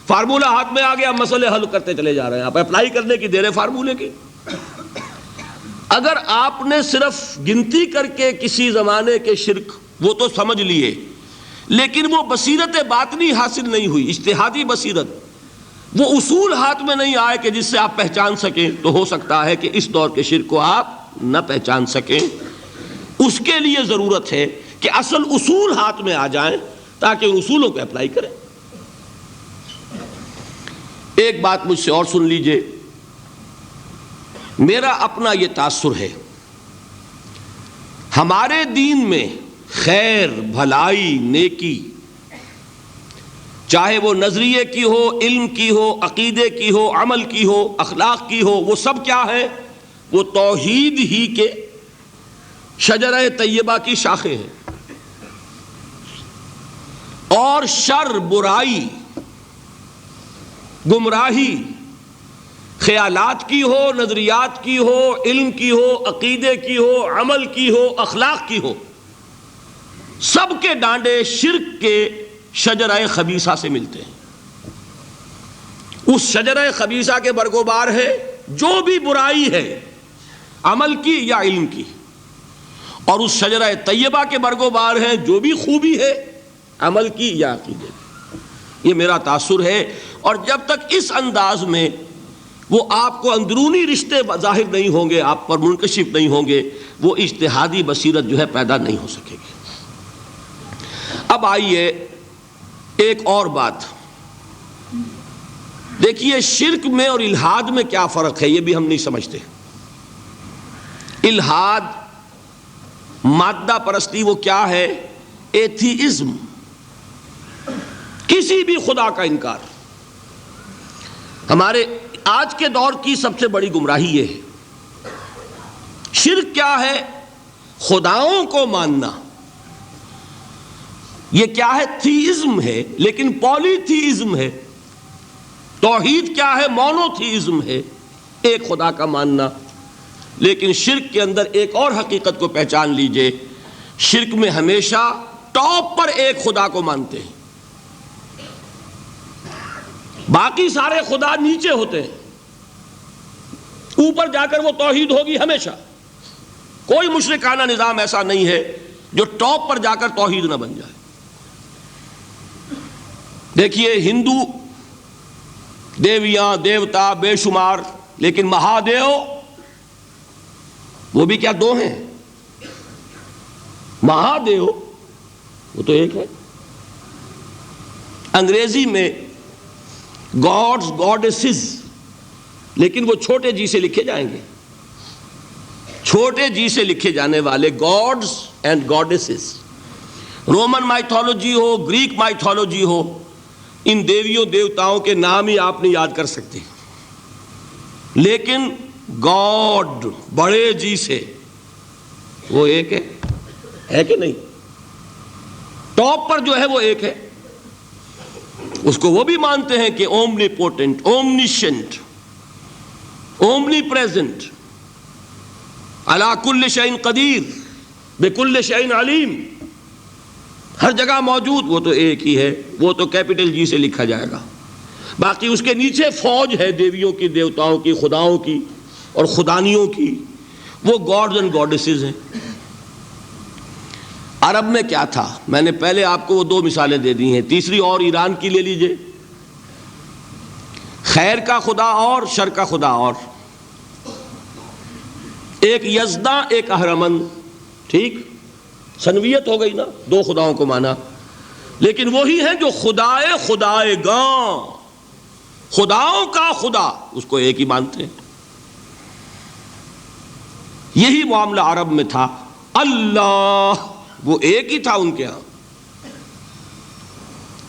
فارمولہ ہاتھ میں آ گیا، مسئلے حل کرتے چلے جا رہے ہیں، آپ اپلائی کرنے کی دیر ہے فارمولے کی۔ اگر آپ نے صرف گنتی کر کے کسی زمانے کے شرک وہ تو سمجھ لیے، لیکن وہ بصیرت باطنی حاصل نہیں ہوئی، اجتہادی بصیرت، وہ اصول ہاتھ میں نہیں آئے کہ جس سے آپ پہچان سکیں، تو ہو سکتا ہے کہ اس دور کے شرک کو آپ نہ پہچان سکیں۔ اس کے لیے ضرورت ہے کہ اصل اصول ہاتھ میں آ جائیں تاکہ ان اصولوں کو اپلائی کریں۔ ایک بات مجھ سے اور سن لیجئے، میرا اپنا یہ تاثر ہے، ہمارے دین میں خیر، بھلائی، نیکی، چاہے وہ نظریے کی ہو، علم کی ہو، عقیدے کی ہو، عمل کی ہو، اخلاق کی ہو، وہ سب کیا ہے؟ وہ توحید ہی کے شجرہ طیبہ کی شاخیں ہیں۔ اور شر، برائی، گمراہی، خیالات کی ہو، نظریات کی ہو، علم کی ہو، عقیدے کی ہو، عمل کی ہو، اخلاق کی ہو، سب کے ڈانڈے شرک کے شجرہ خبیثہ سے ملتے ہیں۔ اس شجرہ خبیثہ کے برگوبار ہے جو بھی برائی ہے، عمل کی یا علم کی، اور اس شجرہ طیبہ کے برگوبار ہے جو بھی خوبی ہے، عمل کی یا عقیدے کی۔ یہ میرا تاثر ہے، اور جب تک اس انداز میں وہ آپ کو اندرونی رشتے ظاہر نہیں ہوں گے، آپ پر منکشف نہیں ہوں گے، وہ اجتہادی بصیرت جو ہے پیدا نہیں ہو سکے گی۔ اب آئیے ایک اور بات، دیکھیے شرک میں اور الحاد میں کیا فرق ہے یہ بھی ہم نہیں سمجھتے. الحاد مادہ پرستی وہ کیا ہے؟ ایتھیزم، کسی بھی خدا کا انکار. ہمارے آج کے دور کی سب سے بڑی گمراہی یہ ہے. شرک کیا ہے؟ خداؤں کو ماننا. یہ کیا ہے؟ تھیزم ہے، لیکن پولی تھیزم ہے. توحید کیا ہے؟ مونو تھیزم ہے، ایک خدا کا ماننا. لیکن شرک کے اندر ایک اور حقیقت کو پہچان لیجئے، شرک میں ہمیشہ ٹاپ پر ایک خدا کو مانتے ہیں، باقی سارے خدا نیچے ہوتے ہیں. اوپر جا کر وہ توحید ہوگی ہمیشہ. کوئی مشرکانہ نظام ایسا نہیں ہے جو ٹاپ پر جا کر توحید نہ بن جائے. دیکھیے ہندو دیویاں دیوتا بے شمار، لیکن مہادیو وہ بھی کیا دو ہیں؟ مہادیو وہ تو ایک ہے. انگریزی میں گاڈز گاڈیسز، لیکن وہ چھوٹے جی سے لکھے جائیں گے. چھوٹے جی سے لکھے جانے والے gods and goddesses, Roman mythology ہو گریک مائتھولوجی ہو، ان دیویوں دیوتاؤں کے نام ہی آپ نہیں یاد کر سکتے. لیکن گاڈ بڑے جی سے وہ ایک ہے کہ نہیں؟ ٹاپ پر جو ہے وہ ایک ہے. اس کو وہ بھی مانتے ہیں کہ اومنی پوٹنٹ، اومنیشنٹ، اومنی پریزنٹ، علی کل شیء قدیر، بکل شیء علیم، ہر جگہ موجود. وہ تو ایک ہی ہے، وہ تو کیپٹل جی سے لکھا جائے گا. باقی اس کے نیچے فوج ہے دیویوں کی، دیوتاؤں کی، خداؤں کی اور خدانیوں کی، وہ گاڈز اینڈ گاڈیسز ہیں. عرب میں کیا تھا؟ میں نے پہلے آپ کو وہ دو مثالیں دے دی ہیں، تیسری اور ایران کی لے لیجئے. خیر کا خدا اور شر کا خدا اور، ایک یزداں ایک اہرمن. ٹھیک، سنویت ہو گئی نا، دو خداؤں کو مانا. لیکن وہی ہیں جو خدائے خدائے گاں، خداؤں کا خدا، اس کو ایک ہی مانتے ہیں. یہی معاملہ عرب میں تھا. اللہ وہ ایک ہی تھا ان کے ہاں.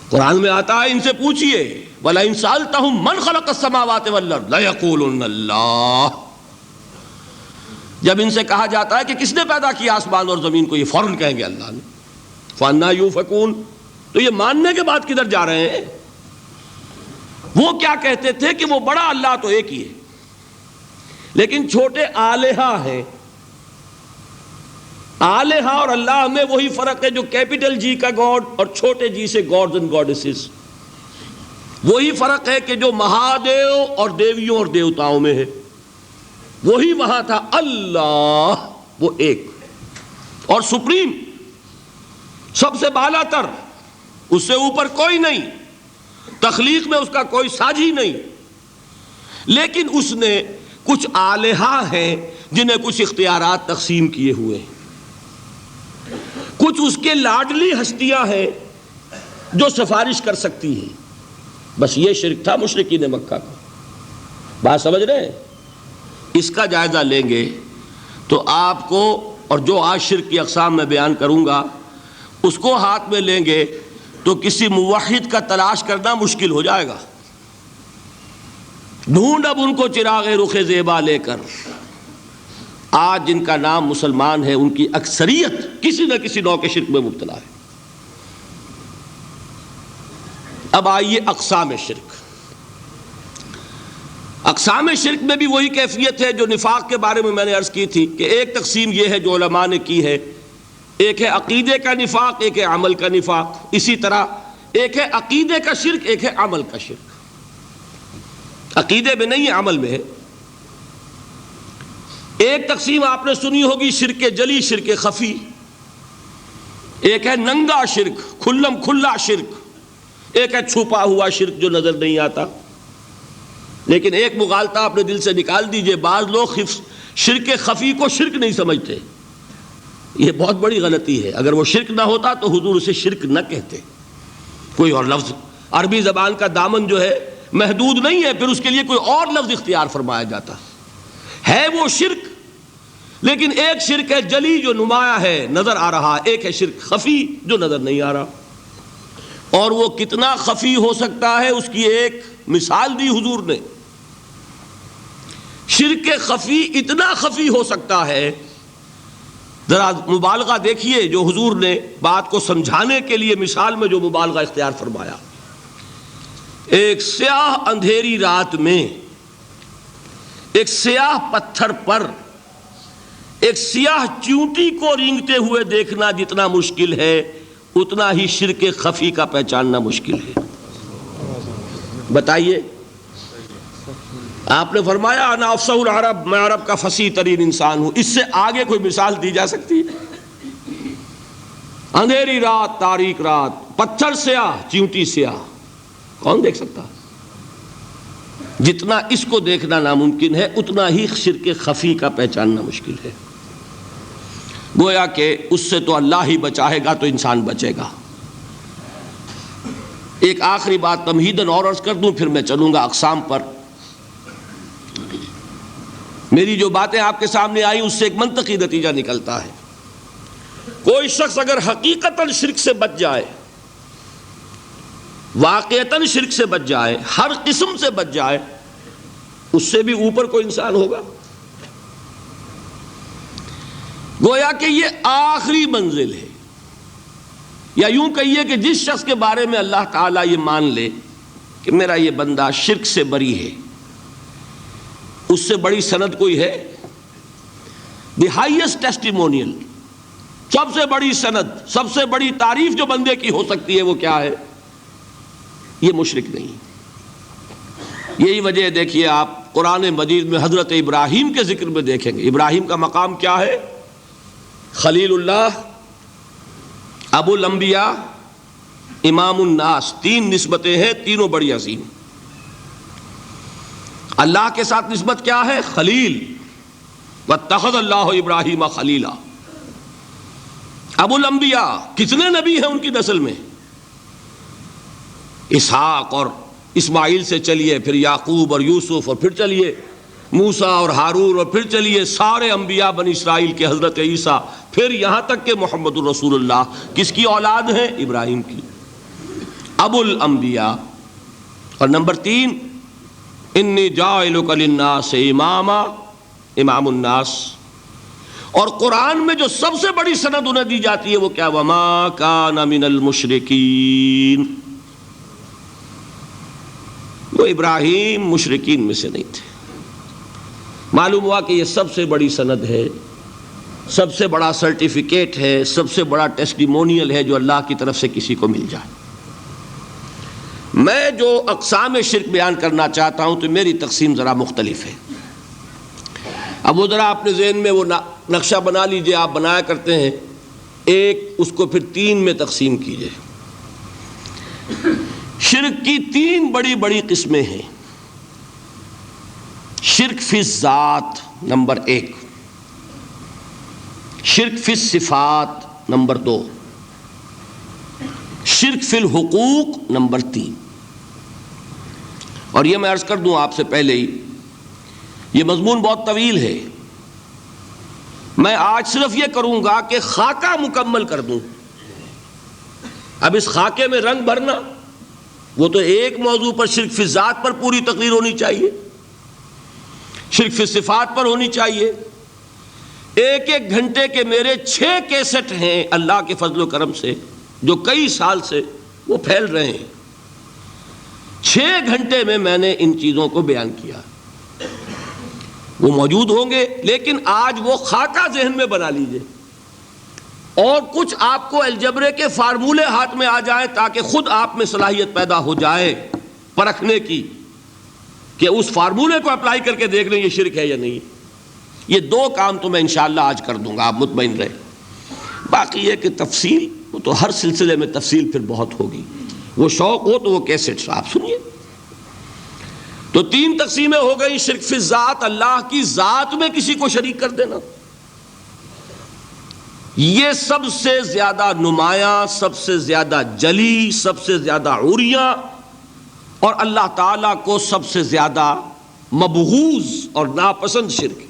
قرآن میں آتا ہے ان سے پوچھئے وَلَئِن سَأَلْتَهُم مَّنْ خَلَقَ السَّمَاوَاتِ وَالْأَرْضَ لَيَقُولُنَّ اللَّهُ. جب ان سے کہا جاتا ہے کہ کس نے پیدا کیا آسمان اور زمین کو، یہ فوراً کہیں گے اللہ نے. فَأَنَّىٰ يُؤْفَكُونَ. تو یہ ماننے کے بعد کدھر جا رہے ہیں؟ وہ کیا کہتے تھے کہ وہ بڑا اللہ تو ایک ہی ہے، لیکن چھوٹے آلہہ ہیں. آلہہ اور اللہ میں وہی فرق ہے جو کیپٹل جی کا گاڈ اور چھوٹے جی سے گاڈز اینڈ گاڈیسز. وہی فرق ہے کہ جو مہادیو اور دیویوں اور دیوتاؤں میں ہے، وہی وہاں تھا. اللہ وہ ایک اور سپریم، سب سے بالا تر، اس سے اوپر کوئی نہیں، تخلیق میں اس کا کوئی ساجی نہیں. لیکن اس نے کچھ آلہہ ہیں جنہیں کچھ اختیارات تقسیم کیے ہوئے ہیں. کچھ اس کے لاڈلی ہستیاں ہیں جو سفارش کر سکتی ہیں. بس یہ شرک تھا مشرکین مکہ کا. بات سمجھ رہے ہیں؟ اس کا جائزہ لیں گے تو آپ کو، اور جو آج شرک کی اقسام میں بیان کروں گا اس کو ہاتھ میں لیں گے تو کسی موحد کا تلاش کرنا مشکل ہو جائے گا. ڈھونڈ اب ان کو چراغ رخ زیبا لے کر. آج جن کا نام مسلمان ہے ان کی اکثریت کسی نہ کسی نوع کے شرک میں مبتلا ہے. اب آئیے اقسام شرک. اقسام شرک میں بھی وہی کیفیت ہے جو نفاق کے بارے میں نے عرض کی تھی کہ ایک تقسیم یہ ہے جو علماء نے کی ہے، ایک ہے عقیدے کا نفاق، ایک ہے عمل کا نفاق. اسی طرح ایک ہے عقیدے کا شرک، ایک ہے عمل کا شرک. عقیدے میں نہیں ہے، عمل میں ہے. ایک تقسیم آپ نے سنی ہوگی شرک جلی، شرک خفی. ایک ہے ننگا شرک، کھلم کھلا شرک. ایک ہے چھپا ہوا شرک جو نظر نہیں آتا. لیکن ایک مغالطہ اپنے دل سے نکال دیجئے، بعض لوگ شرک خفی کو شرک نہیں سمجھتے. یہ بہت بڑی غلطی ہے. اگر وہ شرک نہ ہوتا تو حضور اسے شرک نہ کہتے. کوئی اور لفظ، عربی زبان کا دامن جو ہے محدود نہیں ہے، پھر اس کے لیے کوئی اور لفظ اختیار فرمایا جاتا ہے وہ شرک، لیکن ایک شرک ہے جلی جو نمایاں ہے نظر آ رہا، ایک ہے شرک خفی جو نظر نہیں آ رہا، اور وہ کتنا خفی ہو سکتا ہے اس کی ایک مثال دی حضور نے۔ شرک خفی اتنا خفی ہو سکتا ہے، ذرا مبالغہ دیکھیے جو حضور نے بات کو سمجھانے کے لیے مثال میں جو مبالغہ اختیار فرمایا۔ ایک سیاہ اندھیری رات میں ایک سیاہ پتھر پر ایک سیاہ چیونٹی کو رینگتے ہوئے دیکھنا جتنا مشکل ہے، اتنا ہی شرک خفی کا پہچاننا مشکل ہے۔ بتائیے، آپ نے فرمایا انا افصح العرب، میں عرب کا فصیح ترین انسان ہوں، اس سے آگے کوئی مثال دی جا سکتی ہے؟ اندھیری رات، تاریک رات، پتھر سیاہ، چیونٹی سیاہ، کون دیکھ سکتا؟ جتنا اس کو دیکھنا ناممکن ہے اتنا ہی شرک خفی کا پہچاننا مشکل ہے۔ گویا کہ اس سے تو اللہ ہی بچائے گا تو انسان بچے گا۔ ایک آخری بات تمہیداً اور عرض کر دوں، پھر میں چلوں گا اقسام پر۔ میری جو باتیں آپ کے سامنے آئی اس سے ایک منطقی نتیجہ نکلتا ہے، کوئی شخص اگر حقیقتاً شرک سے بچ جائے، واقعتاً شرک سے بچ جائے، ہر قسم سے بچ جائے، اس سے بھی اوپر کوئی انسان ہوگا؟ گویا کہ یہ آخری منزل ہے، یا یوں کہیے کہ جس شخص کے بارے میں اللہ تعالیٰ یہ مان لے کہ میرا یہ بندہ شرک سے بری ہے، اس سے بڑی سند کوئی ہے؟ دی ہائیسٹ ٹیسٹیمونیل، سب سے بڑی سند، سب سے بڑی تعریف جو بندے کی ہو سکتی ہے وہ کیا ہے؟ یہ مشرک نہیں۔ یہی وجہ دیکھیے آپ قرآن مجید میں حضرت ابراہیم کے ذکر میں دیکھیں گے، ابراہیم کا مقام کیا ہے؟ خلیل اللہ، ابو الانبیاء، امام الناس، تین نسبتیں ہیں، تینوں بڑی عظیم۔ اللہ کے ساتھ نسبت کیا ہے؟ خلیل، واتخذ اللہ ابراہیم خلیلا۔ ابو الانبیاء، کتنے نبی ہیں ان کی نسل میں؟ اسحاق اور اسماعیل سے چلیے، پھر یعقوب اور یوسف، اور پھر چلیے موسیٰ اور ہارون، اور پھر چلیے سارے انبیاء بنی اسرائیل کے، حضرت عیسیٰ، پھر یہاں تک کہ محمد الرسول اللہ کس کی اولاد ہیں؟ ابراہیم کی، ابو الانبیاء۔ اور نمبر 3، انی جاعلک للناس اماما، امام الناس۔ اور قرآن میں جو سب سے بڑی سند انہیں دی جاتی ہے وہ کیا؟ وما کان من المشرکین۔ وہ ابراہیم مشرکین میں سے نہیں تھے۔ معلوم ہوا کہ یہ سب سے بڑی سند ہے، سب سے بڑا سرٹیفکیٹ ہے، سب سے بڑا ٹیسٹیمونیل ہے جو اللہ کی طرف سے کسی کو مل جائے۔ میں جو اقسام شرک بیان کرنا چاہتا ہوں تو میری تقسیم ذرا مختلف ہے۔ اب وہ ذرا اپنے ذہن میں وہ نقشہ بنا لیجئے، آپ بنایا کرتے ہیں، ایک اس کو پھر 3 میں تقسیم کیجئے۔ شرک کی 3 بڑی بڑی قسمیں ہیں۔ شرک فی الذات نمبر 1، شرک فی الصفات نمبر 2، شرک فی الحقوق نمبر 3۔ اور یہ میں عرض کر دوں آپ سے پہلے ہی، یہ مضمون بہت طویل ہے، میں آج صرف یہ کروں گا کہ خاکہ مکمل کر دوں۔ اب اس خاکے میں رنگ بھرنا، وہ تو ایک موضوع پر شرک فی الذات پر پوری تقریر ہونی چاہیے، شرک فی الصفات پر ہونی چاہیے۔ ایک ایک گھنٹے کے میرے 6 کیسٹ ہیں اللہ کے فضل و کرم سے، جو کئی سال سے وہ پھیل رہے ہیں۔ 6 گھنٹے میں میں نے ان چیزوں کو بیان کیا، وہ موجود ہوں گے، لیکن آج وہ خاکہ ذہن میں بنا لیجئے، اور کچھ آپ کو الجبرے کے فارمولے ہاتھ میں آ جائیں تاکہ خود آپ میں صلاحیت پیدا ہو جائے پرکھنے کی کہ اس فارمولے کو اپلائی کر کے دیکھ لیں یہ شرک ہے یا نہیں۔ یہ 2 کام تو میں انشاءاللہ آج کر دوں گا، آپ مطمئن رہیں۔ باقی یہ کہ تفصیل، وہ تو ہر سلسلے میں تفصیل پھر بہت ہوگی، وہ شوق ہو تو وہ کیسٹس آپ سنیے۔ تو 3 تقسیمیں ہو گئی۔ شرک فی الذات، اللہ کی ذات میں کسی کو شریک کر دینا، یہ سب سے زیادہ نمایاں، سب سے زیادہ جلی، سب سے زیادہ عریاں اور اللہ تعالیٰ کو سب سے زیادہ مبغوض اور ناپسند شرک ہے۔